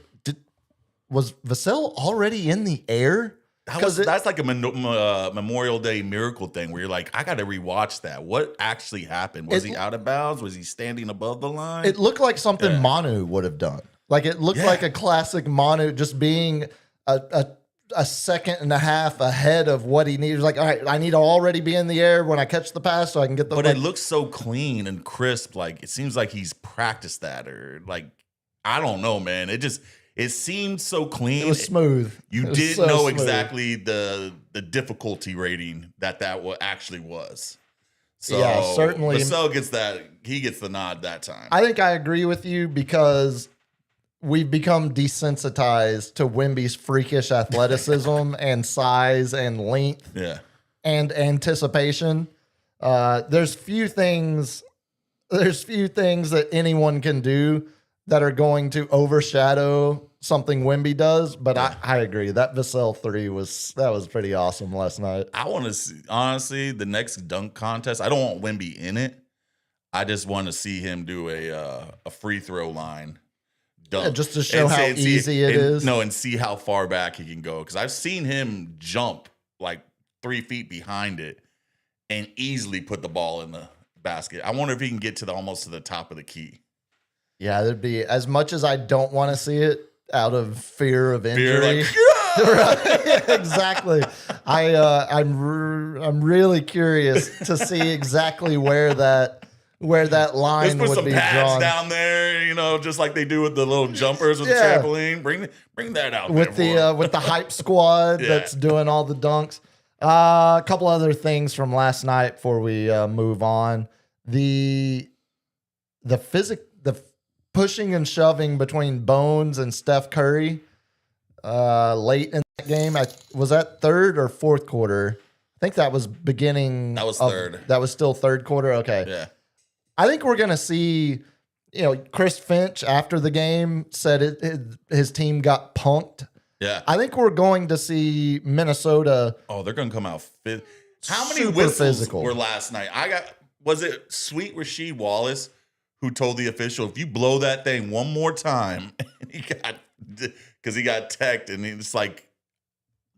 was Vassell already in the air? That's like a Memorial Day miracle thing where you're like, I got to rewatch that. What actually happened? Was he out of bounds? Was he standing above the line? It looked like something Manu would have done. Like it looked like a classic Manu, just being a second and a half ahead of what he needs. Like, all right, I need to already be in the air when I catch the pass so I can get the. But it looks so clean and crisp. Like it seems like he's practiced that, or like I don't know, man. It seemed so clean. It was smooth. You was did so know smooth. exactly the difficulty rating that actually was. So Yeah, certainly. Vassell gets that. He gets the nod that time. I think I agree with you because we've become desensitized to Wemby's freakish athleticism and size and length yeah. and anticipation. There's few things that anyone can do that are going to overshadow something Wemby does. But I agree that Vassell 3 was pretty awesome last night. I want to see, honestly, the next dunk contest. I don't want Wemby in it. I just want to see him do a free throw line dunk. Yeah, just to show how easy it is. No, and see how far back he can go. Because I've seen him jump like 3 feet behind it and easily put the ball in the basket. I wonder if he can get almost to the top of the key. Yeah, there'd be, as much as I don't want to see it out of fear of injury. Right, exactly. I'm really curious to see exactly where that line Let's put would some be pads drawn down there, just like they do with the little jumpers with Yeah. the trampoline. Bring that out with there the with the hype squad Yeah. that's doing all the dunks. A couple other things from last night before we move on. The pushing and shoving between Bones and Steph Curry late in that game. Was that third or fourth quarter? I think that was beginning. That was third. That was still third quarter. Okay. Yeah. I think we're going to see, Chris Finch after the game said his team got punked. Yeah. I think we're going to see Minnesota. Oh, they're gonna come out fit. How many Super whistles physical. were last night? Was it Sweet Rasheed Wallace who told the official, if you blow that thing one more time, because he got teched, and it's like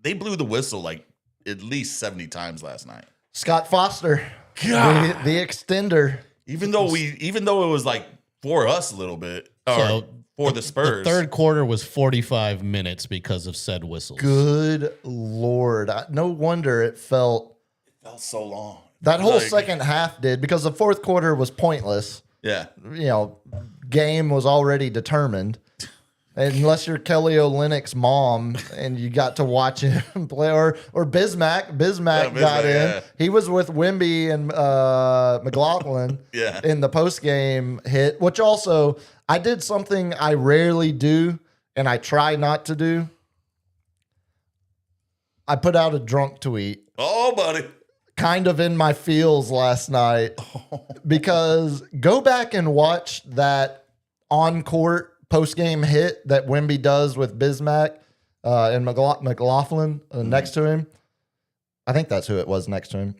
they blew the whistle like at least 70 times last night. Scott Foster, God. the extender. Even though it was like for us a little bit, or So for the Spurs. The third quarter was 45 minutes because of said whistles. Good Lord. No wonder it felt so long. that whole Like, second half did, because the fourth quarter was pointless. Yeah. Game was already determined. Unless you're Kelly Olynyk's mom and you got to watch him play, or Bismack. Bismack got in. yeah. He was with Wemby and McLaughlin Yeah. in the post-game hit, which also I did something I rarely do and I try not to do. I put out a drunk tweet. Oh, buddy. Kind of in my feels last night, because go back and watch that on-court post-game hit that Wemby does with Bismack and McLaughlin next to him. I think that's who it was next to him.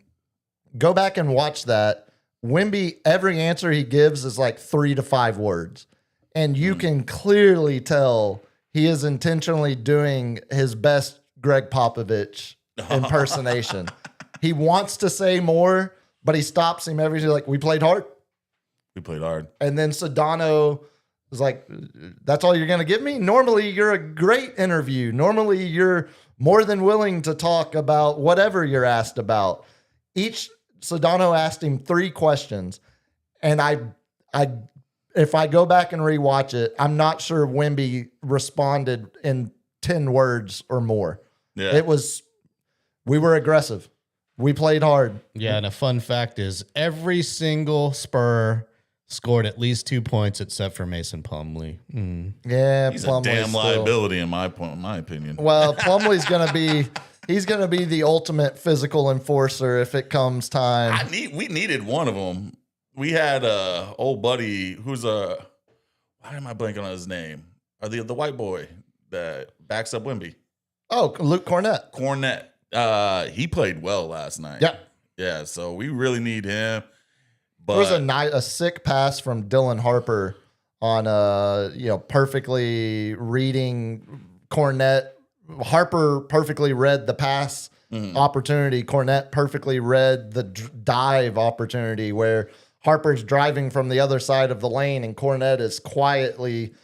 Go back and watch that. Wemby, every answer he gives is like 3 to 5 words. And you can clearly tell he is intentionally doing his best Greg Popovich impersonation. He wants to say more, but he stops him every time. Like, we played hard. We played hard. And then Sedano was like, that's all you're going to give me? Normally, you're a great interview. Normally, you're more than willing to talk about whatever you're asked about. Sedano asked him 3 questions. And if I go back and rewatch it, I'm not sure Wemby responded in 10 words or more. Yeah. We were aggressive. We played hard. Yeah, and a fun fact is every single Spur scored at least 2 points except for Mason Plumlee. Yeah, He's Plumlee's a damn still- liability in my opinion. Well, Plumlee's he's gonna be the ultimate physical enforcer if it comes time. We needed one of them. We had a old buddy who's why am I blanking on his name? The white boy that backs up Wemby. Oh, Luke Cornett. He played well last night. Yeah. Yeah, so we really need him. There was But a sick pass from Dylan Harper on perfectly reading Cornett. Harper perfectly read the pass opportunity. Cornett perfectly read the dive opportunity where Harper's driving from the other side of the lane and Cornett is quietly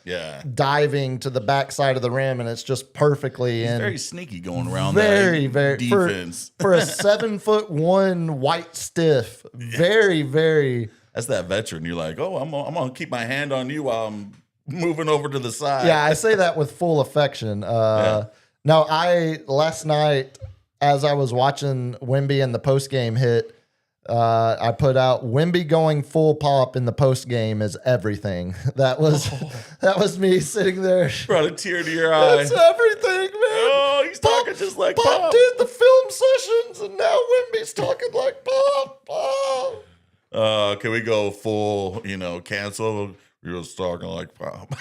diving to the backside of the rim, and it's just perfectly he's in. very sneaky going around Very defense. for a 7'1" white stiff. Very, very. That's that veteran. You're like, oh, I'm gonna keep my hand on you while I'm moving over to the side. Yeah, I say that with full affection. No, last night as I was watching Wemby in the post game hit, I put out Wemby going full pop in the post game is everything. That was me sitting there. Brought a tear to your eye. That's everything, man. Oh, he's talking just like Pop Pop. did the film sessions, and now Wemby's talking like Pop. Can we go full, cancel? You're just talking like Pop.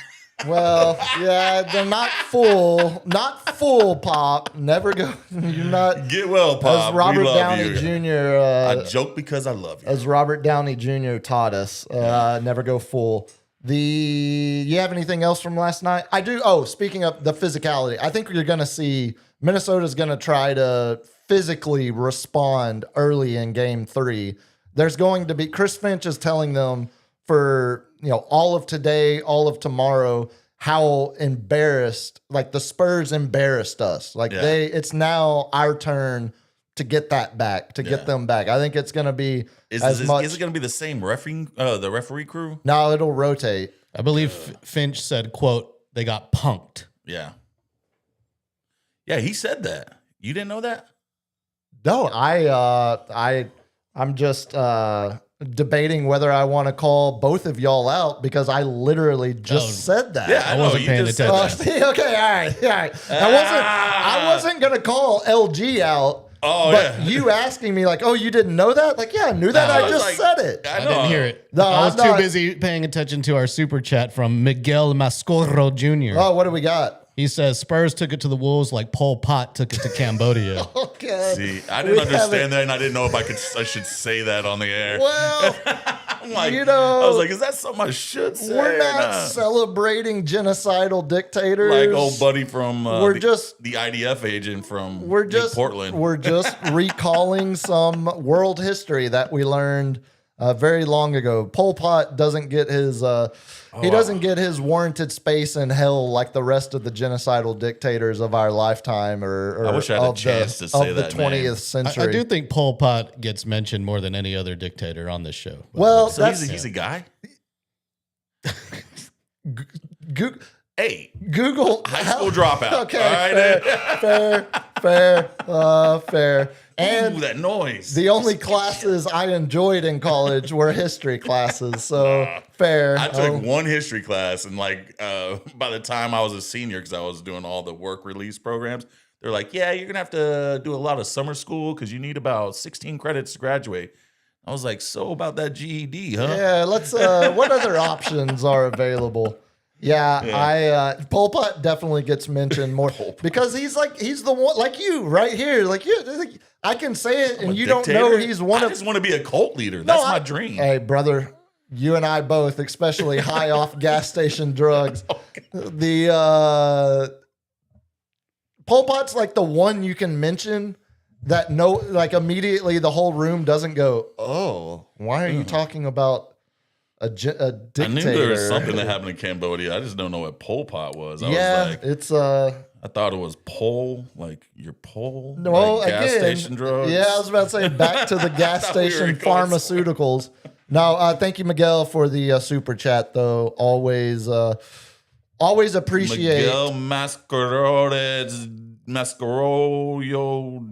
Well, yeah, they're not full Pop. Never go. You're not. Get well, Pop. As Robert we love Downey you. Jr. I joke because I love you. As Robert Downey Jr. taught us, never go full. You have anything else from last night? I do. Oh, speaking of the physicality, I think you're going to see Minnesota's going to try to physically respond early in Game 3. There's going to be Chris Finch is telling them for all of today, all of tomorrow, how embarrassed, like the Spurs embarrassed us. Like it's now our turn to get that back, to get them back. I think it's going to be Is it going to be the same the referee crew? No, it'll rotate. I believe Finch said, quote, they got punked. Yeah. Yeah, he said that. You didn't know that? No, I'm just debating whether I want to call both of y'all out because I literally just said that. Yeah, I wasn't paying attention. Okay, all right. I wasn't gonna call LG out. Oh, but yeah. you asking me like, oh, you didn't know that? Like, yeah, I knew that. No, I was just like- said it. I didn't hear it. No, I was I'm too not- busy paying attention to our super chat from Miguel Mascorro Jr. Oh, what do we got? He says Spurs took it to the Wolves like Pol Pot took it to Cambodia. Okay. See, I didn't understand that, and I didn't know if I should say that on the air. Well, I'm like, you know, I was like, is that something I should say? we're or not celebrating genocidal dictators. like old buddy from We're the just- IDF agent from Portland. We're just recalling some world history that we learned very long ago. Pol Pot doesn't get his doesn't get his warranted space in hell like the rest of the genocidal dictators of our lifetime or I wish I had a of chance the, to say of the that 20th name. century. I do think Pol Pot gets mentioned more than any other dictator on this show. Well, so that's he's a guy. Hey, Google high school dropout. Okay, All right. fair. And Ooh, that noise. the only classes I enjoyed in college were history classes, so fair. I took one history class, and by the time I was a senior, because I was doing all the work release programs, they're like, "Yeah, you're gonna have to do a lot of summer school because you need about 16 credits to graduate." I was like, "So about that GED, huh?" Yeah, let's. What other options are available? Yeah. Pol Pot definitely gets mentioned more because he's the one like you right here. Like I can say it, and A you don't dictator? know he's one I of. just want to be a cult leader. That's my I- dream. Hey, brother, you and I both, especially high off gas station drugs. The Pol Pot's like the one you can mention that immediately the whole room doesn't go, oh, why are you talking about a dictator? I knew there was something that happened in Cambodia. I just don't know what Pol Pot was. I was like, it's I thought it was pole, like your pole, well, like gas again, station drugs. Yeah, I was about to say back to the gas thought we were station going pharmaceuticals. No, thank you, Miguel, for the super chat. Though always appreciate. Miguel Mascarones Mascaroyo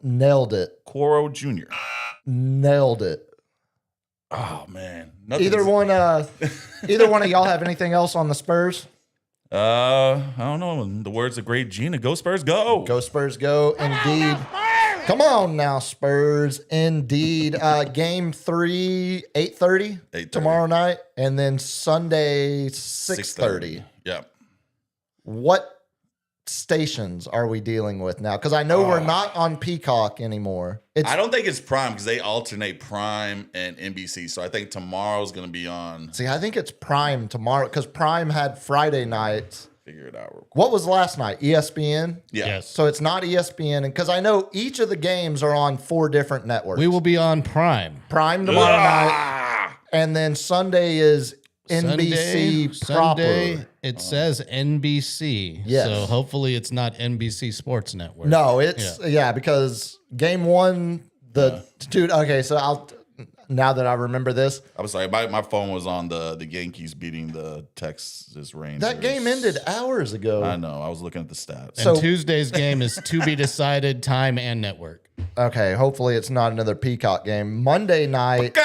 Nailed it. Coro Jr. Nailed it. Oh man. Either one of y'all have anything else on the Spurs? I don't know. In the words of great Gina, go Spurs, go. Go Spurs, go. Indeed. Come on now, Spurs. Indeed. Game 3, 8:30 8:30. tomorrow night, and then Sunday 6:30. Yep. What stations are we dealing with now? Because I know we're not on Peacock anymore. I don't think it's Prime because they alternate Prime and NBC. So I think tomorrow's going to be on. See, I think it's Prime tomorrow because Prime had Friday nights. Figure it out real quick. What was last night? ESPN? Yeah. Yes. So it's not ESPN. And because I know each of the games are on 4 different networks. We will be on Prime. Prime tomorrow night. Ah! And then Sunday is NBC Sunday, proper. it says NBC. Yes. So hopefully it's not NBC Sports Network. No, it's because game 1, dude. Okay, so now that I remember this, I'm sorry. My phone was on the Yankees beating the Texas Rangers. that game ended hours ago. I know. I was looking at the stats. And So- Tuesday's game is to be decided, time and network. Okay, hopefully it's not another Peacock game. Monday night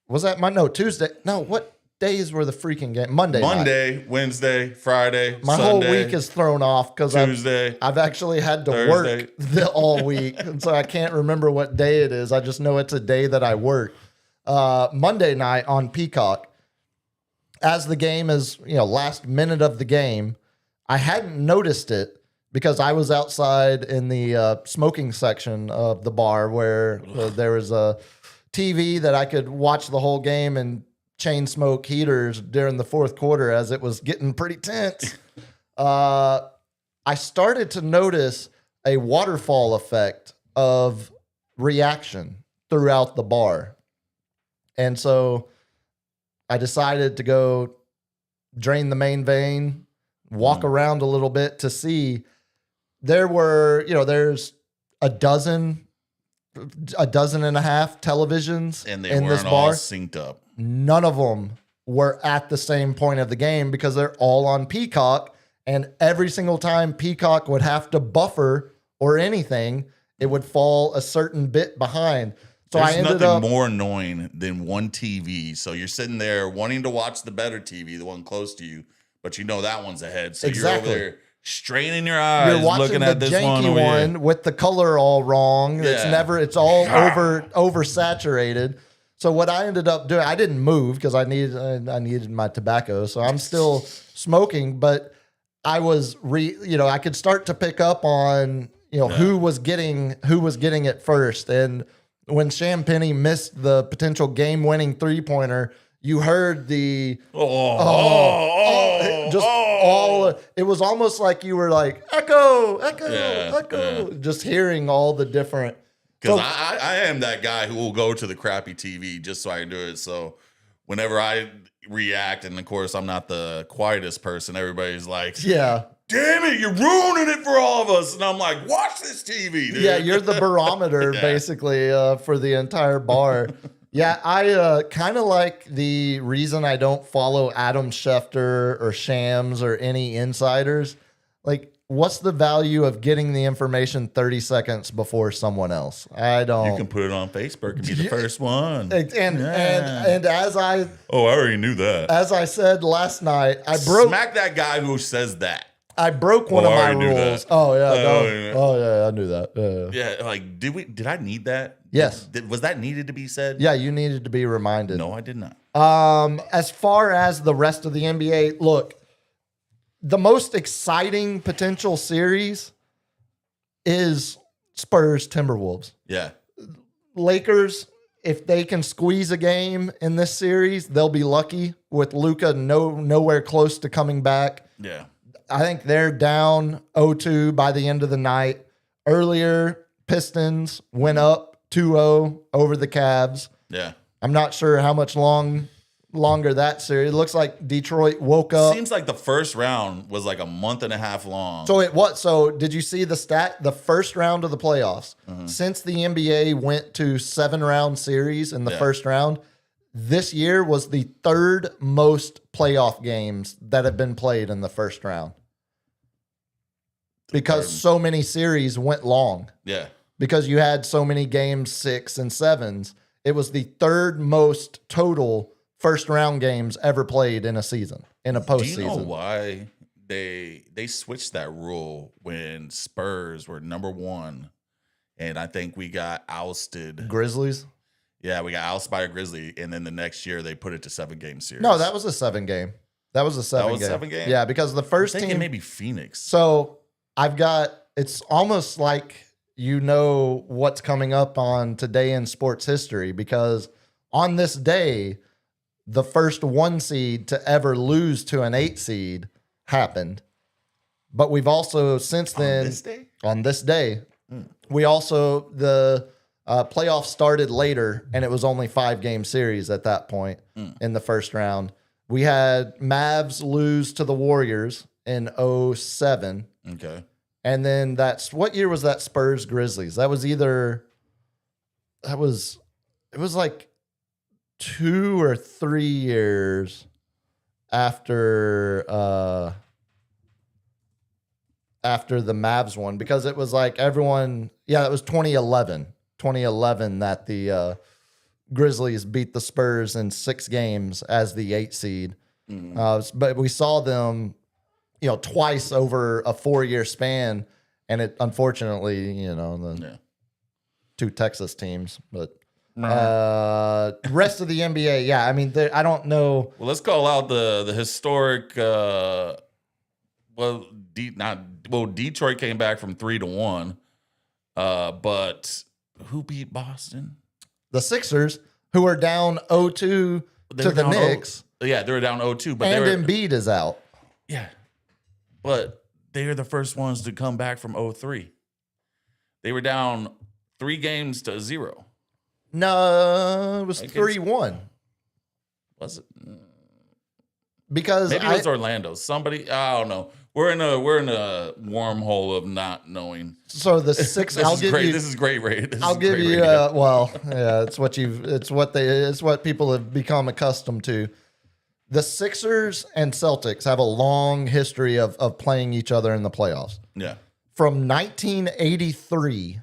was that Monday? No, Tuesday. No, what days were the freaking game? Monday. Monday, Wednesday, Friday, My Sunday, whole week is thrown off because Tuesday. I've actually had to Thursday. work all week, and so I can't remember what day it is. I just know it's a day that I work. Monday night on Peacock, as the game is, last minute of the game, I hadn't noticed it because I was outside in the smoking section of the bar where there was a TV that I could watch the whole game and chain smoke heaters during the fourth quarter as it was getting pretty tense. I started to notice a waterfall effect of reaction throughout the bar. And so I decided to go drain the main vein, walk around a little bit to see. There were, there's a dozen and a half televisions And they in this weren't all bar. synced up. None of them were at the same point of the game because they're all on Peacock. And every single time Peacock would have to buffer or anything, it would fall a certain bit behind. So There's I ended nothing up more annoying than one TV. So you're sitting there wanting to watch the better TV, the one close to you, but you know that one's ahead. So Exactly. you're over there straining your eyes, you're watching looking the at this janky over one here. with the color all wrong. Yeah. It's all oversaturated. So what I ended up doing, I didn't move because I needed my tobacco. So I'm still smoking, but I was I could start to pick up on who was getting it first. And when Sham Penny missed the potential game-winning three-pointer, you heard the it was almost like you were like echo, just hearing all the different. Because I am that guy who will go to the crappy TV just so I can do it. So whenever I react, and of course I'm not the quietest person, everybody's like, Yeah. damn it, you're ruining it for all of us. And I'm like, watch this TV, dude. Yeah, you're the barometer basically for the entire bar. Yeah, I kind of like the reason I don't follow Adam Schefter or Shams or any insiders. Like, what's the value of getting the information 30 seconds before someone else? I don't. You can put it on Facebook and be the first one. And as I already knew that. as I said last night, I broke Smack that guy who says that. one of I my already knew rules. that. Oh yeah, Oh, yeah. I knew that. Yeah, like did I need that? Yes. Was that needed to be said? Yeah, you needed to be reminded. No, I did not. As far as the rest of the NBA, look, the most exciting potential series is Spurs Timberwolves. Yeah. Lakers, if they can squeeze a game in this series, they'll be lucky with Luka nowhere close to coming back. Yeah. I think they're down 0-2 by the end of the night. Earlier, Pistons went up 2-0 over the Cavs. Yeah. I'm not sure how much longer that series. It looks like Detroit woke up. Seems like the first round was like a month and a half long. So it was. So did you see the stat? The first round of the playoffs, since the NBA went to 7-round series in the first round, this year was the third most playoff games that have been played in the first round. because so many series went long. Yeah. Because you had so many games 6 and 7s. It was the third most total first round games ever played in a season, in a postseason. Do you know why they switched that rule when Spurs were number 1, and I think we got ousted? Grizzlies? Yeah, we got ousted by a Grizzly, and then the next year they put it to 7-game series. No, that was a 7-game. That was a 7-game. Yeah, because the first I'm team thinking maybe Phoenix. So it's almost like you know what's coming up on today in sports history, because on this day, the first 1 seed to ever lose to an 8 seed happened. But we've also since then on this day, we also the playoffs started later, and it was only 5-game series at that point in the first round. We had Mavs lose to the Warriors in 07. Okay. And then what year was that Spurs Grizzlies? It was like 2 or 3 years after the Mavs one, because it was like it was 2011 that the Grizzlies beat the Spurs in 6 games as the 8 seed. But we saw them twice over a 4-year span, and it unfortunately, the 2 Texas teams, but rest of the NBA, yeah, I mean, I don't know. Well, let's call out the historic. Detroit came back from 3-1, but who beat Boston? The Sixers, who were down 0-2 to the Knicks. Yeah, they were down 0-2, but and Embiid is out. Yeah. But they are the first ones to come back from 0-3. They were down 3-0. No, it was 3-1. Was it? Because maybe it was Orlando. Somebody, I don't know. We're in a wormhole of not knowing. So the six. This is great, Ray. I'll give you. It's what people have become accustomed to. The Sixers and Celtics have a long history of playing each other in the playoffs. Yeah. From 1983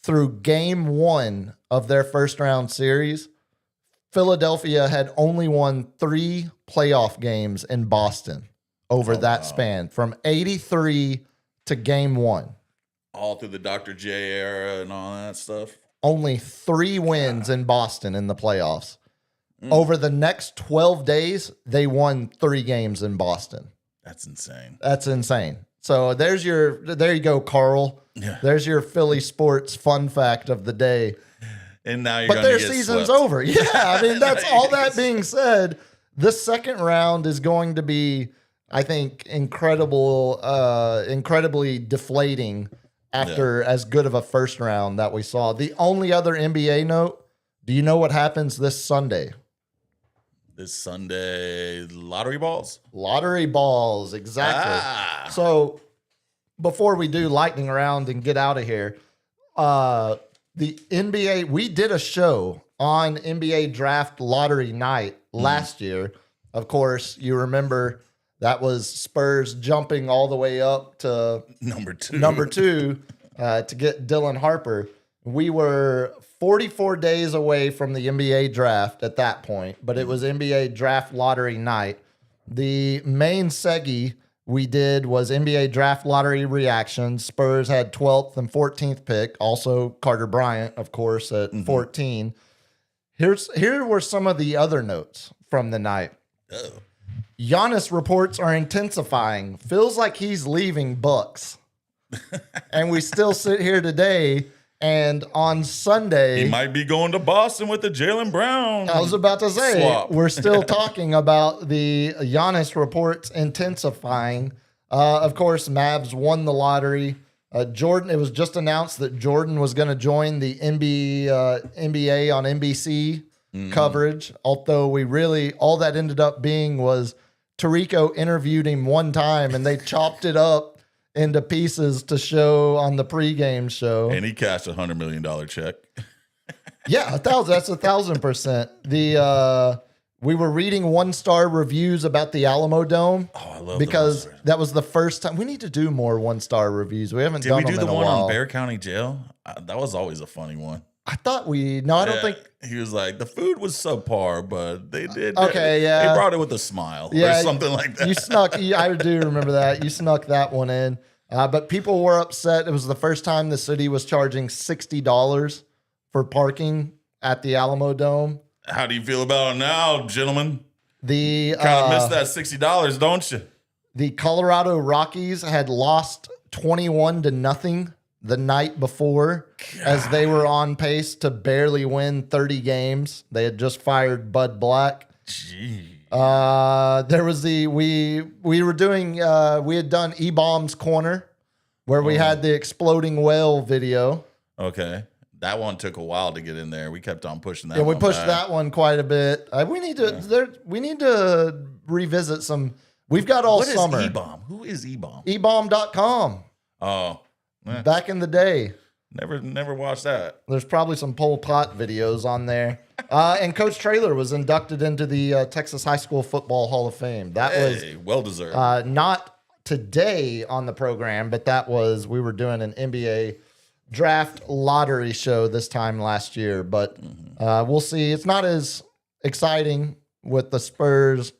through game 1 of their first round series, Philadelphia had only won 3 playoff games in Boston over that span, from 83 to game 1. All through the Dr. J era and all that stuff. Only 3 wins in Boston in the playoffs. Over the next 12 days, they won 3 games in Boston. That's insane. So there you go, Carl. Yeah. There's your Philly sports fun fact of the day. And now but their season's over. Yeah, I mean, that's all that being said. The second round is going to be, I think, incredibly deflating after as good of a first round that we saw. The only other NBA note, do you know what happens this Sunday? This Sunday, lottery balls? Lottery balls, exactly. So before we do lightning round and get out of here, the NBA, we did a show on NBA draft lottery night last year. Of course, you remember that was Spurs jumping all the way up to number two to get Dylan Harper. We were 44 days away from the NBA draft at that point, but it was NBA draft lottery night. The main segi we did was NBA draft lottery reactions. Spurs had 12th and 14th pick. Also Carter Bryant, of course, at 14. Here were some of the other notes from the night. Giannis reports are intensifying. Feels like he's leaving Bucks. And we still sit here today. And on Sunday, he might be going to Boston with the Jaylen Brown. I was about to say, swap. We're still talking about the Giannis reports intensifying. Of course, Mavs won the lottery. Jordan, it was just announced that Jordan was going to join the NBA on NBC coverage. Although all that ended up being was Tirico interviewed him one time and they chopped it up into pieces to show on the pregame show. And he cashed $100 million check. Yeah, 1,000. That's 1,000%. we were reading 1-star reviews about the Alamo Dome. Oh, I love because the 1-star. that was the first time. We need to do more 1-star reviews. We haven't Did done we do them the in a one while. on Bear County Jail? That was always a funny one. I thought we. No, I don't Yeah, think. he was like the food was subpar, but they did. Okay, yeah. they brought it with a smile Yeah, or something like that. You snuck. I do remember that. You snuck that one in. But people were upset. It was the first time the city was charging $60 for parking at the Alamo Dome. How do you feel about it now, gentlemen? The Kind of missed that $60, don't you? the Colorado Rockies had lost 21-0 the night before, as they were on pace to barely win 30 games. They had just fired Bud Black. Gee. There was we were doing we had done E-Bomb's Corner, where we had the exploding whale video. Okay. That one took a while to get in there. We kept on pushing that. Yeah, we one pushed back. that one quite a bit. We need to revisit some. We've got all What is summer. E-Bomb? Who is E-Bomb? ebomb.com. Oh, Back in the day. never watched that. There's probably some Pol Pot videos on there. And Coach Traylor was inducted into the Texas High School Football Hall of Fame. That Hey, well deserved. was not today on the program, but we were doing an NBA draft lottery show this time last year. But we'll see. It's not as exciting with the Spurs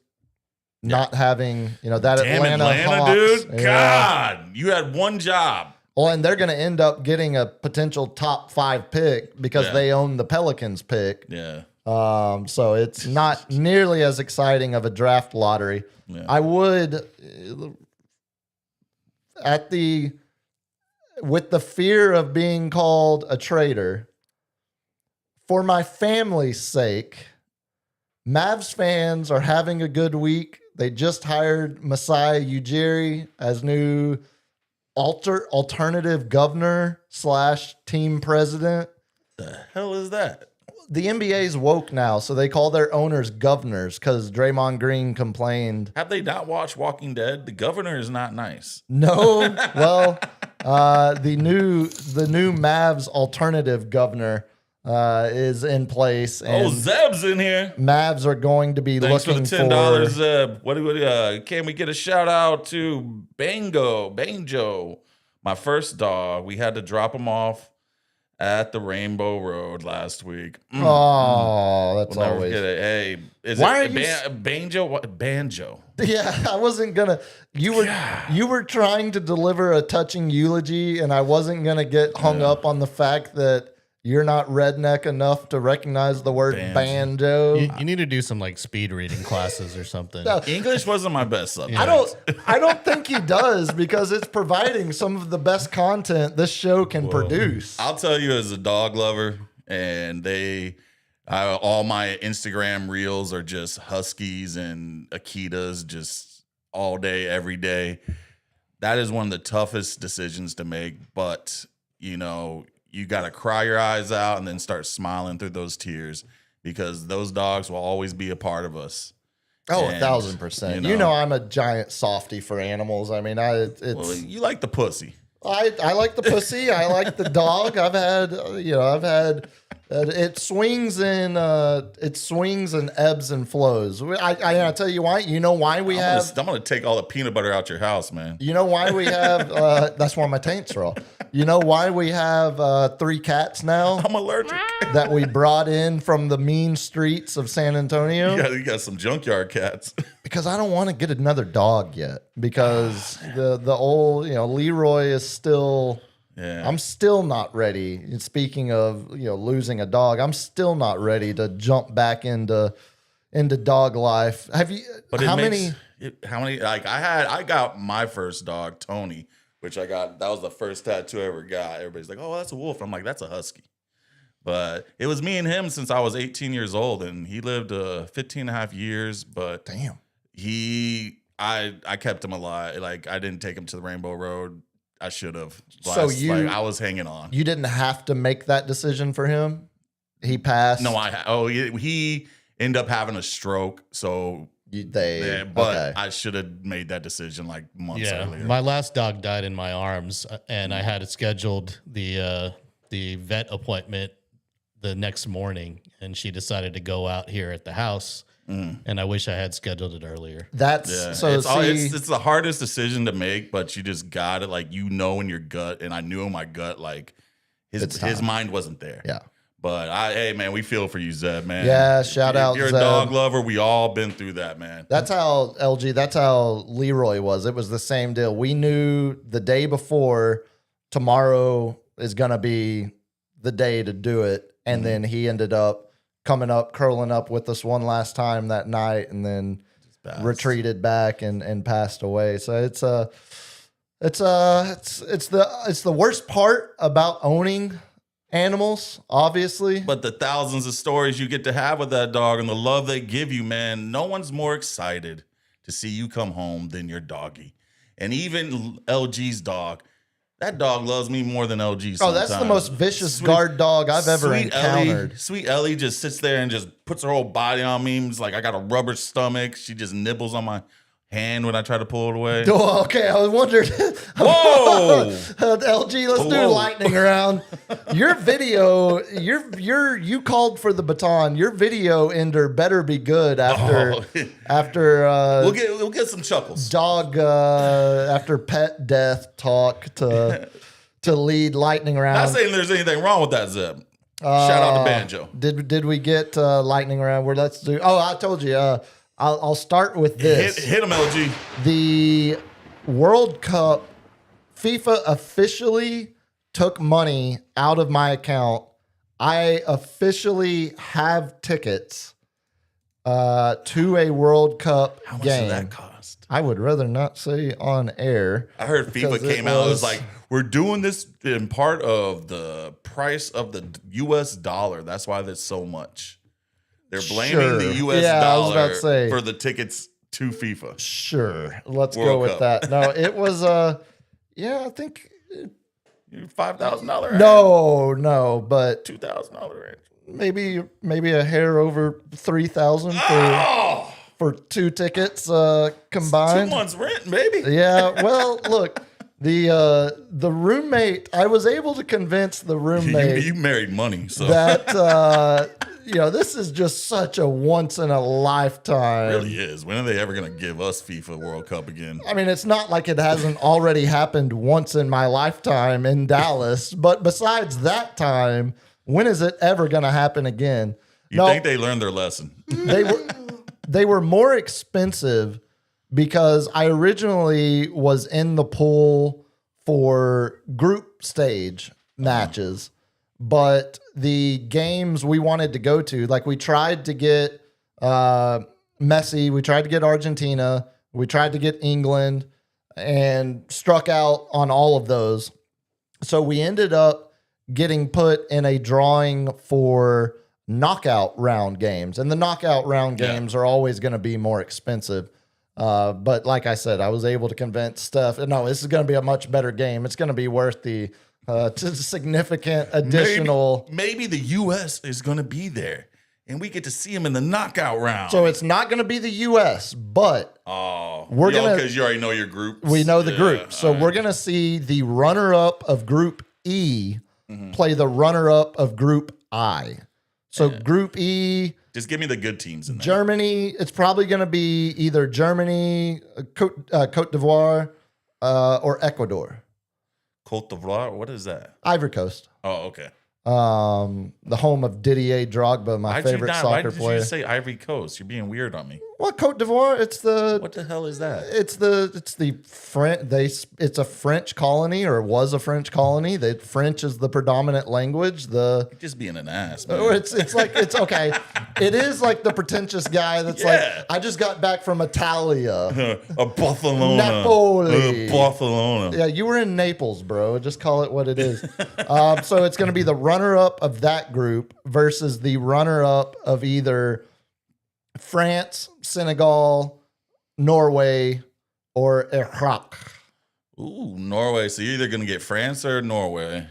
not having, that Damn Atlanta Hawks. dude. Yeah. God, you had one job. Well, and they're going to end up getting a potential top 5 pick because Yeah. they own the Pelicans pick. Yeah. So it's not nearly as exciting of a draft lottery. Yeah. I would, with the fear of being called a traitor, for my family's sake, Mavs fans are having a good week. They just hired Masai Ujiri as new alternative governor / team president. The hell is that? The NBA's woke now, so they call their owners governors because Draymond Green complained. Have they not watched Walking Dead? The governor is not nice. No, well, the new Mavs alternative governor is in place, and Zeb's in here. Mavs are going to be Thanks for looking the $10, Zeb. Can we get a shout out to Banjo, my first dog? We had to drop him off at the Rainbow Road last week. Oh, that's We'll never always. forget it. Hey, is Why it are you Banjo? What Banjo? Yeah, I wasn't gonna. You were trying to deliver a touching eulogy, and I wasn't gonna get hung up on the fact that you're not redneck enough to recognize the word banjo. You need to do some like speed reading classes or something. No, English wasn't my best subject. I don't think he does because it's providing some of the best content this show can produce. I'll tell you, as a dog lover, and all my Instagram reels are just Huskies and Akitas, just all day, every day. That is one of the toughest decisions to make, but you got to cry your eyes out and then start smiling through those tears because those dogs will always be a part of us. Oh, And, 1,000%. You know I'm a giant softy for animals. I mean, Well, you like the pussy. I like the pussy. I like the dog. I've had it swings and ebbs and flows. I tell you why. You know why we have. I'm gonna take all the peanut butter out your house, man. You know why we have. That's why my taints are all. You know why we have 3 cats now I'm allergic. that we brought in from the mean streets of San Antonio? You got some junkyard cats. Because I don't want to get another dog yet. Because the old Leroy is still. Yeah. I'm still not ready. And speaking of losing a dog, I'm still not ready to jump back into dog life. Have you? But how many? Like I got my first dog, Tony, which that was the first tattoo I ever got. Everybody's like, "Oh, that's a wolf." I'm like, "That's a husky." But it was me and him since I was 18 years old, and he lived 15 and a half years. But Damn. I kept him alive. Like I didn't take him to the Rainbow Road. I should have. So I was hanging on. You didn't have to make that decision for him. He passed. No, he ended up having a stroke. So, They. but Okay. I should have made that decision like months Yeah, earlier. my last dog died in my arms, and I had it scheduled the vet appointment the next morning, and she decided to go out here at the house. And I wish I had scheduled it earlier. That's Yeah. so. It's the hardest decision to make, but you just got it. Like, you know, in your gut, and I knew in my gut, like his mind wasn't there. Yeah. But hey, man, we feel for you, Zeb, man. Yeah, shout out, If you're Zeb. a dog lover, we all been through that, man. That's how LG. That's how Leroy was. It was the same deal. We knew the day before tomorrow is gonna be the day to do it, and then he ended up coming up, curling up with us one last time that night, and then retreated back and passed away. So it's the worst part about owning animals, obviously. But the thousands of stories you get to have with that dog and the love they give you, man, no one's more excited to see you come home than your doggy. And even LG's dog, that dog loves me more than LG sometimes. Oh, that's the most vicious guard dog I've ever Sweet encountered. Sweet Ellie just sits there and just puts her whole body on me. It's like I got a rubber stomach. She just nibbles on my hand when I try to pull it away. Oh, okay, I was wondering. Whoa! LG, let's do Whoa. lightning round. Your video, you called for the baton. Your video ender better be good after We'll get some chuckles. dog after pet death talk to lead lightning round. Not saying there's anything wrong with that, Zeb. Shout out to Banjo. Did we get lightning round? Where let's do. Oh, I told you. I'll start with this. Hit him, LG. The World Cup, FIFA officially took money out of my account. I officially have tickets to a World Cup How much game. did that cost? I would rather not say on air. I heard because FIFA came out. It was like, we're doing this in part of the price of the U.S. dollar. That's why there's so much. They're blaming the U.S. I was about dollar to say. for the tickets to FIFA. Sure. Let's World go with Cup. that. No, it was I think $5,000 no, but $2,000 range. maybe a hair over 3,000 for two tickets 2 combined. months rent, baby. Yeah, well, look, the roommate, I was able to convince the roommate You married money, so that this is just such a once in a lifetime. it really is. When are they ever going to give us FIFA World Cup again? I mean, it's not like it hasn't already happened once in my lifetime in Dallas, but besides that time, when is it ever going to happen again? You think they learned their lesson? They were more expensive because I originally was in the pool for group stage matches, but the games we wanted to go to, like we tried to get Messi, we tried to get Argentina, we tried to get England, and struck out on all of those. So we ended up getting put in a drawing for knockout round games, and the knockout round games are always going to be more expensive. But like I said, I was able to convince Steph, no, this is going to be a much better game. It's going to be worth the significant additional. Maybe the U.S. is going to be there, and we get to see them in the knockout round. So it's not going to be the U.S., but we're gonna, because you already know your group. we know the group. So we're going to see the runner-up of Group E play the runner-up of Group I. So Group E, Just give me the good teams in there. Germany, it's probably going to be either Germany, Cote d'Ivoire, or Ecuador. Cote d'Ivoire. What is that? Ivory Coast. Oh, okay. The home of Didier Drogba, my favorite Why soccer did player. you say Ivory Coast? You're being weird on me. Well, Cote d'Ivoire, it's the What the hell is that? it's the French. It's a French colony, or was a French colony. The French is the predominant language. You're just being an ass, man. It's like it's okay. It is like the pretentious guy that's like, I just got back from Italia. a Barcelona. Napoli. Barcelona. Yeah, you were in Naples, bro. Just call it what it is. So it's going to be the runner-up of that group versus the runner-up of either France, Senegal, Norway, or Iraq. Ooh, Norway. So you're either going to get France or Norway.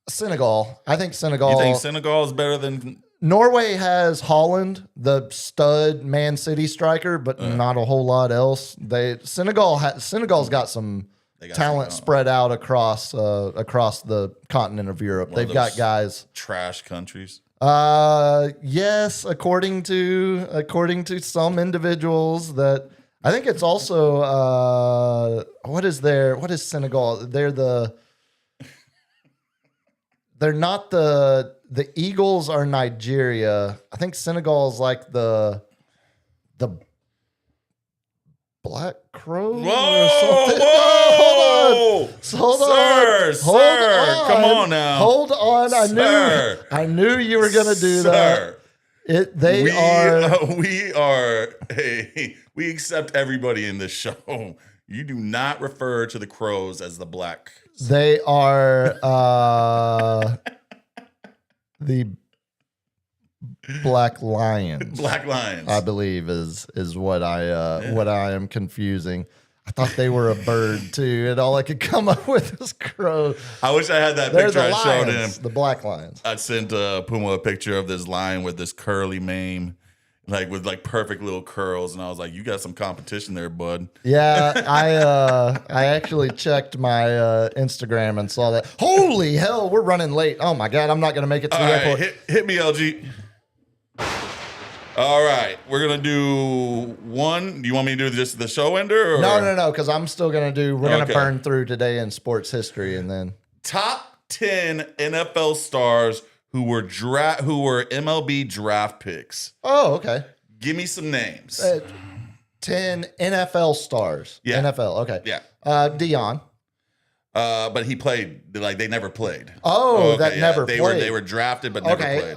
Senegal. I think Senegal. You think Senegal is better than... Norway has Holland, the stud Man City striker, but not a whole lot else. Senegal's got some talent spread out across the continent of Europe. They've got guys. Trash countries. Yes, according to some individuals that I think it's also what is Senegal? They're not the Eagles are Nigeria. I think Senegal is like the Black Crow or something. Whoa! Hold on. Sir, come on now. Hold on. Sir. I knew you were gonna do that. We accept everybody in this show. You do not refer to the Crows as the Black. They are the Black Lions. Black Lions. I believe is what I am confusing. I thought they were a bird too, and all I could come up with was crow. I wish I had that They're picture the I showed lions, him. the Black Lions. I sent Puma a picture of this lion with this curly mane, like with like perfect little curls, and I was like, "You got some competition there, bud." Yeah, I actually checked my Instagram and saw that. Holy hell, we're running late. Oh my god, I'm not gonna make it to the All right, airport. hit me, LG. All right, we're gonna do one. Do you want me to do just the show ender? Or? No, because I'm still gonna do. We're gonna Okay. burn through today in sports history, and then Top 10 NFL stars who were MLB draft picks. oh, okay. Give me some names. 10 NFL stars. Yeah. NFL. Okay. Yeah. Dion. But he played like they never played. Oh, that never they played. They were drafted but never Okay. played.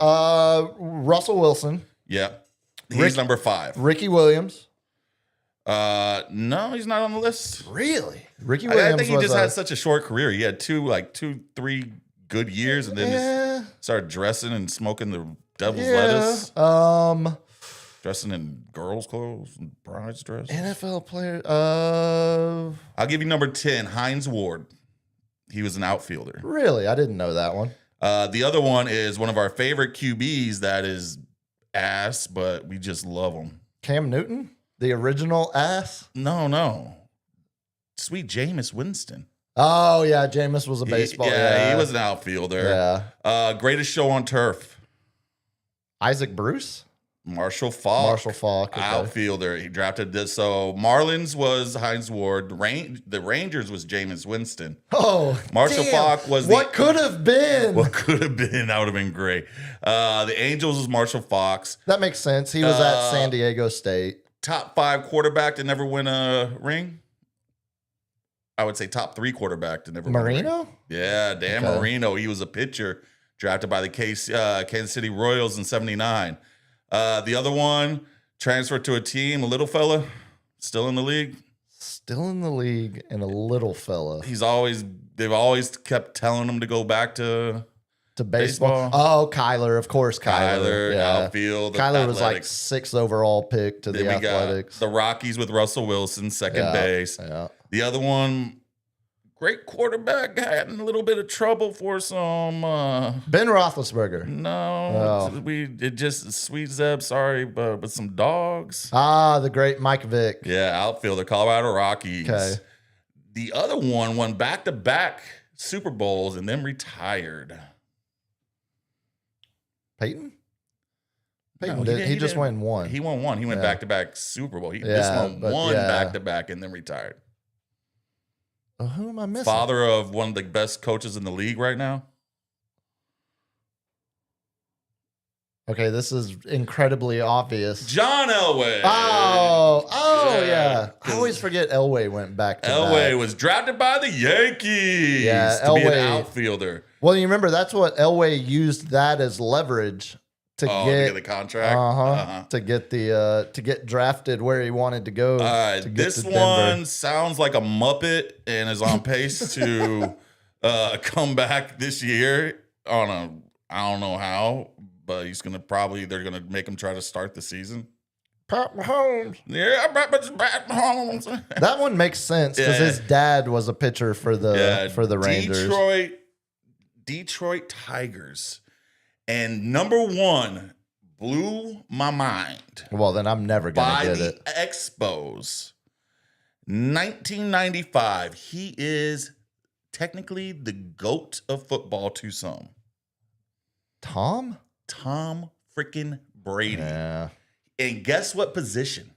Russell Wilson. Yeah. He's number 5. Ricky Williams. No, he's not on the list. Really? Ricky I Williams think he was just had such a short career. He had 3 good years and then just started dressing and smoking the devil's lettuce. Dressing in girls' clothes and brides' dresses. NFL player. I'll give you number 10, Hines Ward. He was an outfielder. Really? I didn't know that one. The other one is one of our favorite QBs that is ass, but we just love him. Cam Newton, the original ass. No. Sweet Jameis Winston. Oh yeah, Jameis was a baseball. He was an outfielder. Yeah. Greatest show on turf. Isaac Bruce. Marshall Faulk. Okay. Outfielder. He drafted this. So Marlins was Hines Ward. The Rangers was Jameis Winston. Oh, Marshall damn. Faulk was what could have been. What could have been? That would have been great. The Angels was Marshall Fox. That makes sense. He was at San Diego State. Top 5 quarterback to never win a ring. I would say top 3 quarterback to never win a ring. Marino? Yeah, Dan Marino. He was a pitcher drafted by the Kansas City Royals in 79. The other one transferred to a team, a little fella, still in the league. Still in the league and a little fella. They've always kept telling him to go back to baseball. Oh, Kyler, of course, Kyler. Outfield. Kyler was like athletics. 6th overall pick to Then the we got Athletics. the Rockies with Russell Wilson, second base. Yeah. The other one, great quarterback, had in a little bit of trouble for some. Ben Roethlisberger. No, it just Sweet Zeb. Sorry, but with some dogs. The great Mike Vick. Yeah, outfielder, Colorado Rockies. Okay. The other one won back-to-back Super Bowls and then retired. Peyton? No, He just won one. He won one. He went Yeah. back-to-back Super Bowl. This Yeah, one but won yeah. back-to-back and then retired. Who am I missing? Father of one of the best coaches in the league right now. Okay, this is incredibly obvious. John Elway. Oh, Yeah. yeah. I always forget Elway went back to Elway back. was drafted by the Yankees Yeah, to be an Elway- outfielder. Well, you remember that's what Elway used that as leverage to To get get the contract. to get the to get drafted where he wanted to go. to get This to Denver. one sounds like a Muppet and is on pace to come back this year on a, I don't know how, but they're gonna make him try to start the season. Pat Mahomes. Yeah, Pat Mahomes. That one makes sense because Yeah. his dad was a pitcher for the Rangers. Detroit Tigers. And number 1 blew my mind Well, then I'm never gonna by get the it. Expos. 1995. He is technically the GOAT of football to some. Tom? Tom freaking Brady. Yeah. And guess what position?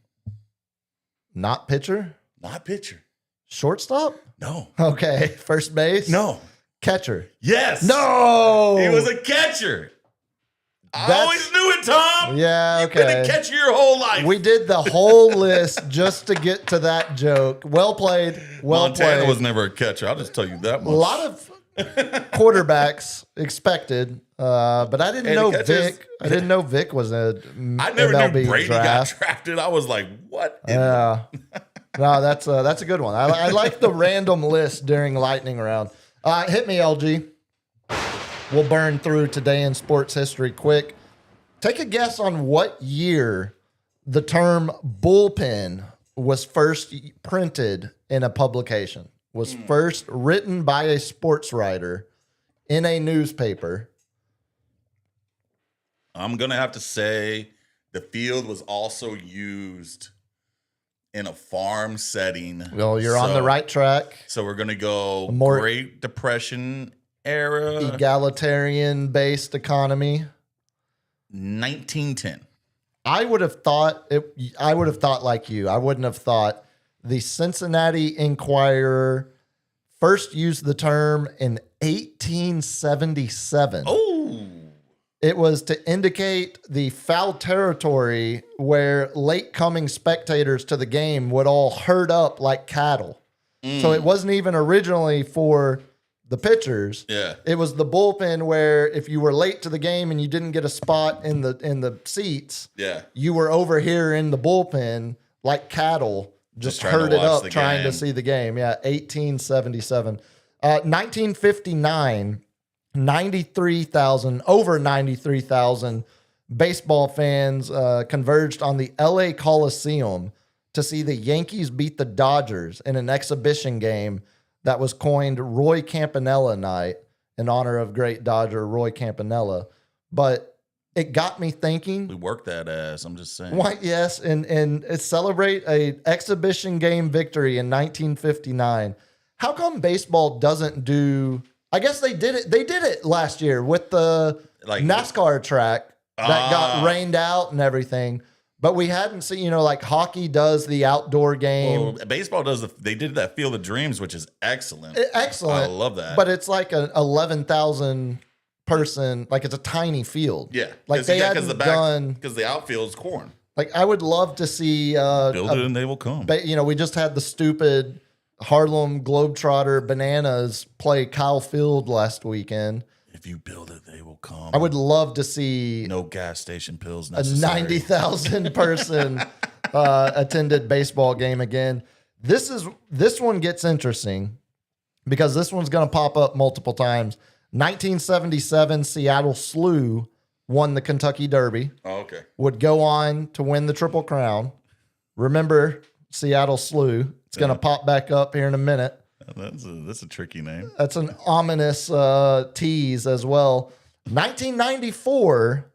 Not pitcher? Not pitcher. Shortstop? No. Okay. First base? No. Catcher? Yes. No. He was a catcher. I That's- always knew it, Tom. Yeah, You've been okay. a catcher your whole life. We did the whole list just to get to that joke. Well played. Well Montana played. was never a catcher. I'll just tell you that much. A lot of quarterbacks expected, but I didn't And know the catchers- Vic. I didn't know Vic was a I never MLB knew Brady draft. got drafted. I was like, what? Yeah. No, that's a good one. I like the random list during lightning round. Hit me, LG. We'll burn through today in sports history quick. Take a guess on what year the term bullpen was first printed in a publication, was first written by a sports writer in a newspaper. I'm going to have to say the field was also used in a farm setting. Well, you're on the right track. So we're going to go More- Great Depression era, Egalitarian based economy. 1910. I would have thought like you. I wouldn't have thought the Cincinnati Enquirer first used the term in 1877. Oh, It was to indicate the foul territory where late coming spectators to the game would all herd up like cattle. So it wasn't even originally for the pitchers. yeah. It was the bullpen where if you were late to the game and you didn't get a spot in the seats, Yeah. you were over here in the bullpen like cattle, just trying to herded watch up the trying to game. see the game. Yeah, 1877. 1959, 93,000, over 93,000 baseball fans converged on the LA Coliseum to see the Yankees beat the Dodgers in an exhibition game that was coined Roy Campanella Night in honor of great Dodger Roy Campanella. But it got me thinking. We worked that ass. I'm just saying. Why, yes, and celebrate a exhibition game victory in 1959. How come baseball doesn't do? I guess they did it. They did it last year with the Like- NASCAR track that got rained out and everything. But we hadn't seen, like hockey does the outdoor game. Well, baseball does. They did that Field of Dreams, which is excellent. Excellent. I love that. But it's like an 11,000 person, like it's a tiny field. Yeah, Like they hadn't done. because the outfield's corn. Like I would love to see. Build it and they will come. We just had the stupid Harlem Globetrotter Bananas play Kyle Field last weekend. If you build it, they will come. I would love to see No gas station pills a necessary. 90,000 person attended baseball game again. This one gets interesting because this one's going to pop up multiple times. 1977, Seattle Slew won the Kentucky Derby. Oh, okay. Would go on to win the Triple Crown. Remember Seattle Slew. It's going to pop back up here in a minute. That's a tricky name. That's an ominous tease as well. 1994,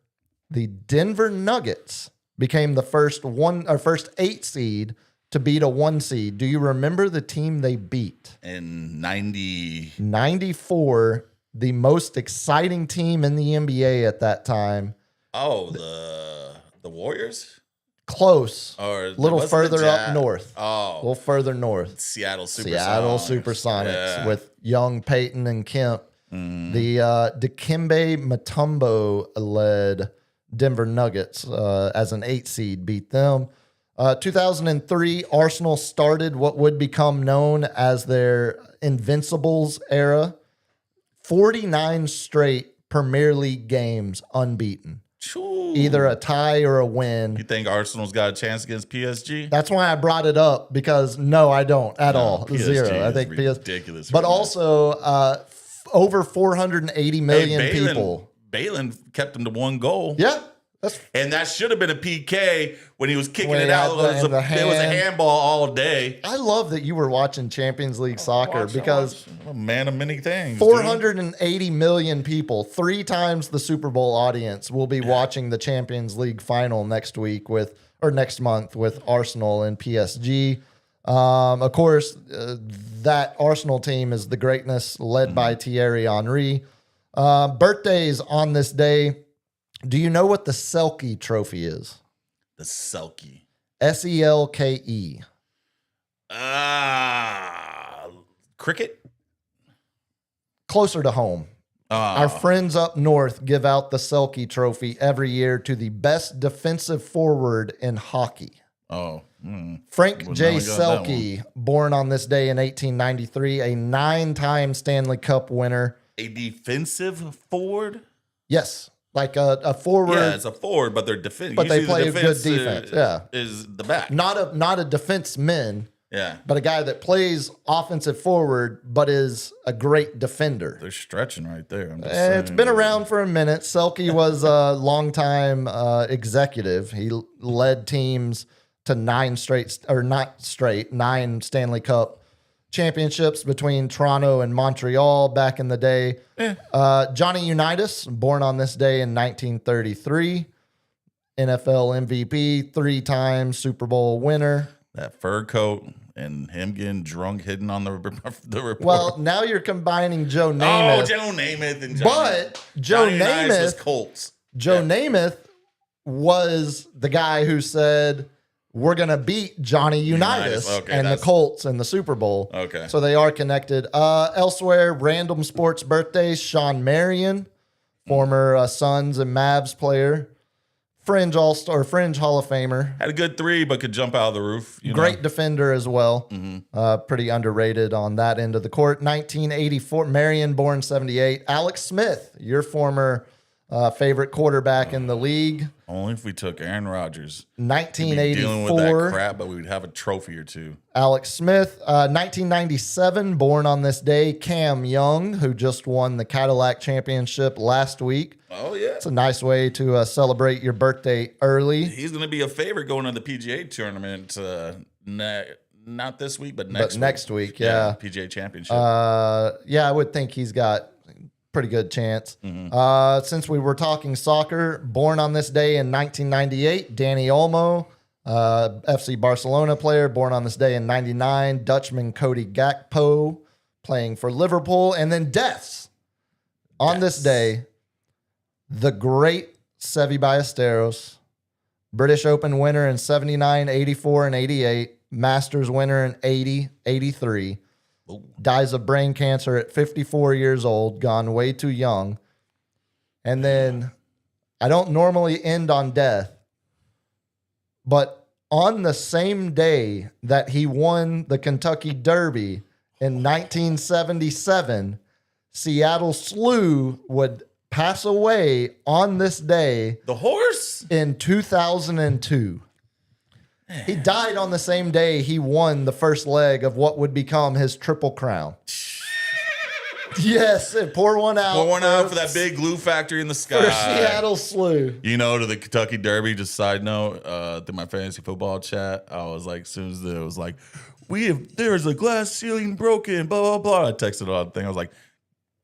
the Denver Nuggets became the first 8 seed to beat a 1 seed. Do you remember the team they beat? In 90, 94, the most exciting team in the NBA at that time. the Warriors Close. or A little was it the further up Jazz? north. A Oh, little further north. Seattle Supersonics. Seattle Supersonics Yeah. with young Peyton and Kemp. The Dikembe Mutombo led Denver Nuggets as an 8 seed beat them. 2003, Arsenal started what would become known as their Invincibles era. 49 straight Premier League games unbeaten. Choo. Either a tie or a win. You think Arsenal's got a chance against PSG? That's why I brought it up because no, I don't at all. PSG Zero. I is think ridiculous. But right now. also over 480 million Balin- people. Balin kept him to 1 goal. Yeah, that's And that should have been a PK when he was kicking When it he out. had the- It was and the a hand. handball all day. I love that you were watching Champions League soccer because I'm a man of many things. dude. 480 million people, 3 times the Super Bowl audience, will be watching the Champions League final next month with Arsenal and PSG. Of course, that Arsenal team is the greatness led by Thierry Henry. Birthdays on this day. Do you know what the Selke Trophy is? The Selke. Selke. Cricket? Closer to home. Our friends up north give out the Selke Trophy every year to the best defensive forward in hockey. Frank J. Selke, born on this day in 1893, a 9-time Stanley Cup winner. A defensive forward? Yes, like a forward. Yeah, it's a forward, but they're defensive. But they play good defense. Is the back. Not a defenseman, Yeah. but a guy that plays offensive forward, but is a great defender. They're stretching right there. I'm just It's saying. been around for a minute. Selke was a longtime executive. He led teams to 9 Stanley Cup championships between Toronto and Montreal back in the day. Johnny Unitas, born on this day in 1933, NFL MVP, 3-time Super Bowl winner. That fur coat and him getting drunk hitting on the report. Well, now you're combining Joe Namath. Oh, Joe Namath and Johnny. But Joe Johnny Unitas was Namath, Colts. Joe Namath was the guy who said, we're going to beat Johnny Unitas Okay, and the Colts in the Super Bowl. Okay. So they are connected. Elsewhere, random sports birthdays. Sean Marion, former Suns and Mavs player. Fringe All-Star, Fringe Hall of Famer. Had a good 3, but could jump out of the roof. Great defender as well. Pretty underrated on that end of the court. 1984, Marion, born 78. Alex Smith, your former favorite quarterback in the league. Only if we took Aaron Rodgers. Dealing with that 1984, crap, but we would have a trophy or two. Alex Smith. 1997, born on this day, Cam Young, who just won the Cadillac Championship last week. Oh, yeah. It's a nice way to celebrate your birthday early. He's going to be a favorite going to the PGA tournament. Not this week, but next Next week, yeah. PGA Championship. Yeah, I would think he's got pretty good chance. Since we were talking soccer, born on this day in 1998, Danny Olmo, FC Barcelona player, born on this day in 99, Dutchman Cody Gakpo, playing for Liverpool, and then deaths. On this day, the great Seve Ballesteros, British Open winner in 79, 84, and 88, Masters winner in 80, 83, dies of brain cancer at 54 years old, gone way too young. And then I don't normally end on death, but on the same day that he won the Kentucky Derby in 1977, Seattle Slew would pass away on this day. The horse? In 2002. He died on the same day he won the first leg of what would become his Triple Crown. Yes, and pour one out. Pour one out for that big glue factory in the sky. For Seattle Slew. You know, to the Kentucky Derby, just side note, through my fantasy football chat, I was like, as soon as it was like, there's a glass ceiling broken, blah, blah, blah. I texted on the thing. I was like,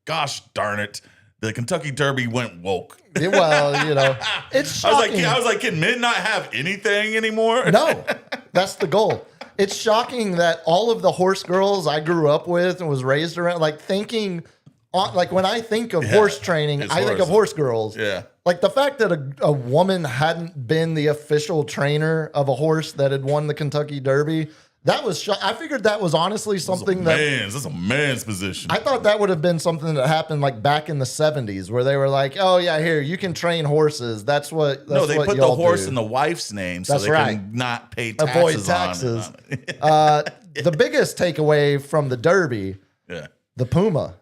gosh darn it. The Kentucky Derby went woke. Well, you know, it's shocking. I was like, can men not have anything anymore? No, that's the goal. It's shocking that all of the horse girls I grew up with and was raised around, like thinking, like when I think of horse training, I think of horse girls. Yeah. Like the fact that a woman hadn't been the official trainer of a horse that had won the Kentucky Derby, that was I figured that was honestly something that's a man's position. I thought that would have been something that happened like back in the 70s where they were like, oh yeah, here, you can train horses. They put the horse in the wife's name so they can not pay taxes. Avoid taxes. The biggest takeaway from the Derby, the Puma.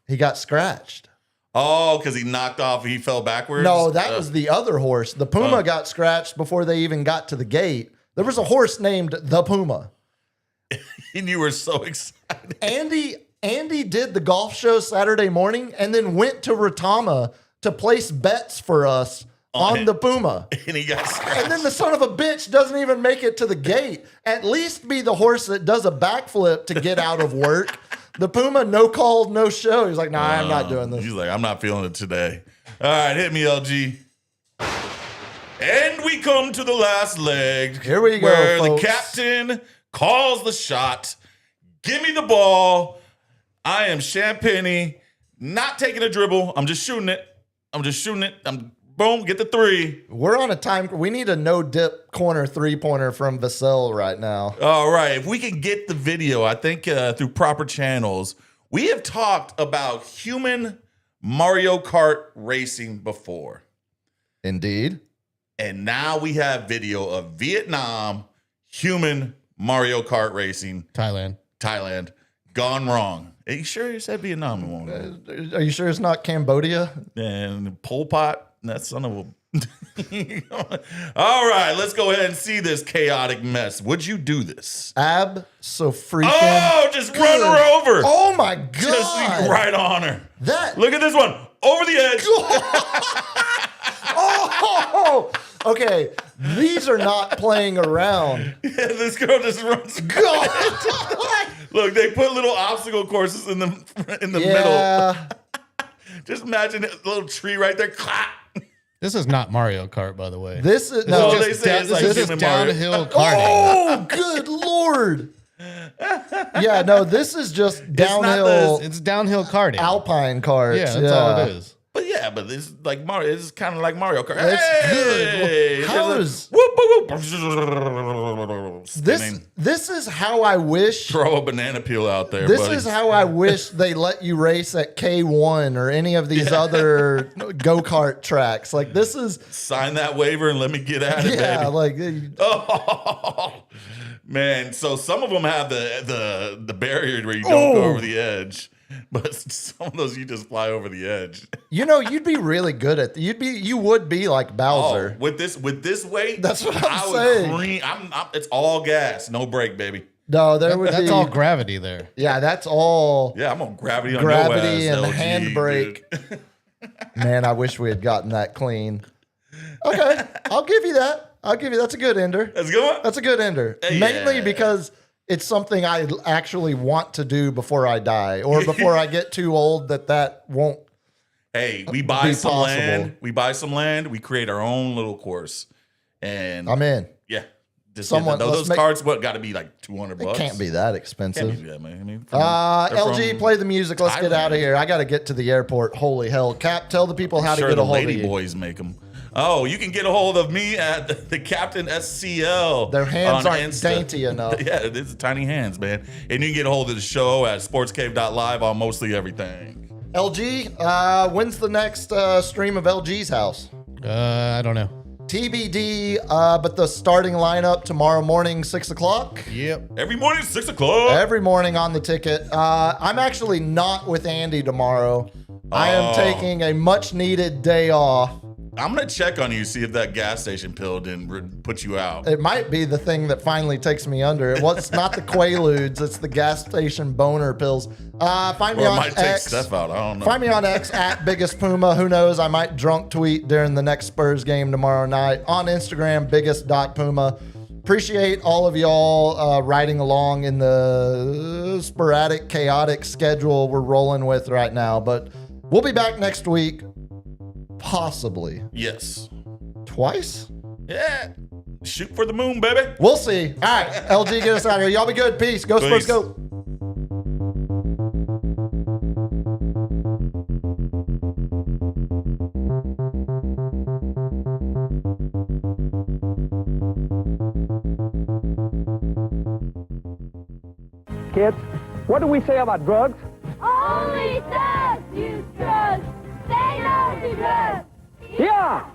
He got scratched. Oh, because he fell backwards? No, that was the other horse. The Puma got scratched before they even got to the gate. There was a horse named the Puma. And you were so excited. Andy did the golf show Saturday morning and then went to Retama to place bets for us on the Puma. And he got scratched. And then the son of a bitch doesn't even make it to the gate. At least be the horse that does a backflip to get out of work. The Puma, no call, no show. He's like, nah, I'm not doing this. He's like, I'm not feeling it today. All right, hit me, LG. And we come to the last leg. Here we go, where folks. The captain calls the shot. Give me the ball. I am Champagne, not taking a dribble. I'm just shooting it. I'm just shooting it. I'm boom, get the 3. We're on a time. We need a no dip corner 3-pointer from Vassell right now. All right. If we can get the video, I think through proper channels, we have talked about human Mario Kart racing before. Indeed. And now we have video of Vietnam human Mario Kart racing. Thailand. Gone wrong. Are you sure you said Vietnam? Are you sure it's not Cambodia? And Pol Pot, that son of a... All right, let's go ahead and see this chaotic mess. Would you do this? Freaking. Oh, just run her over. Oh my Just god! right on her. That. Look at this one. Over the edge. Oh, okay. These are not playing around. Yeah, this girl just runs. God. Look, they put little obstacle courses in the middle. Yeah. Just imagine a little tree right there. Clap. This is not Mario Kart, by the way. This is Well, no. they say it's like This is Super Mario. downhill karting. Oh, good lord. Yeah, no. This is just downhill It's downhill karting. alpine karts. Yeah, that's all it is. But this is like Mario. This is kind of like Mario Kart. That's Hey! good. How There's is- a whoop, whoop, whoop. Spinning. This is how I wish. Throw a banana peel out there. This buddy. is how I wish they let you race at K1 or any of these other go-kart tracks. Like this is, Sign that waiver and let me get at it, yeah, baby. like Oh man, so some of them have the barrier where you don't go over the edge, but some of those you just fly over the edge. you'd be really good at. You would be like Bowser. Oh, with this weight, That's what I'm would saying. cream- it's all gas, no brake, baby. No, there would That's be. all gravity there. Yeah, that's all. Yeah, I'm on gravity on Gravity your ass, and LG, handbrake. dude. Man, I wish we had gotten that clean. Okay, I'll give you that. That's a good ender. Let's go. That's a good ender. Yeah. Mainly because it's something I actually want to do before I die or before I get too old that won't. Hey, we buy Be some possible. land. We buy some land. We create our own little course, and I'm in. yeah, just Someone- those let's make- cards. What got to be like $200? It can't be that Can't expensive. be that, man. I mean, LG, play the music. Let's get out of Thailand. here. I got to get to the airport. Holy hell. Cap, tell the people how to Sure, get the a hold of lady you. boys make them. Oh, you can get a hold of me at the Captain SCL. Their hands on aren't dainty enough. Yeah, it's tiny hands, man. And you can get a hold of the show at sportscave.live on mostly everything. LG, when's the next stream of LG's house? I don't know. TBD, but the starting lineup tomorrow morning, 6 o'clock. Yep. Every morning, 6 o'clock. Every morning on the ticket. I'm actually not with Andy tomorrow. I am Oh. taking a much needed day off. I'm going to check on you, see if that gas station pill didn't put you out. It might be the thing that finally takes me under. It's not the Quaaludes, it's the gas station boner pills. Find me Or it on might take X. Steph out. I don't know. Find me on X at Biggest Puma. Who knows? I might drunk tweet during the next Spurs game tomorrow night. On Instagram, biggest.puma. Appreciate all of y'all riding along in the sporadic, chaotic schedule we're rolling with right now. But we'll be back next week. Possibly. Yes. Twice? Yeah. Shoot for the moon, baby. We'll see. All right, LG, get us out of here. Y'all be good. Peace. Go Spurs, Peace. go. Kids, what do we say about drugs? Only thugs use drugs. Say no to drugs. Yeah!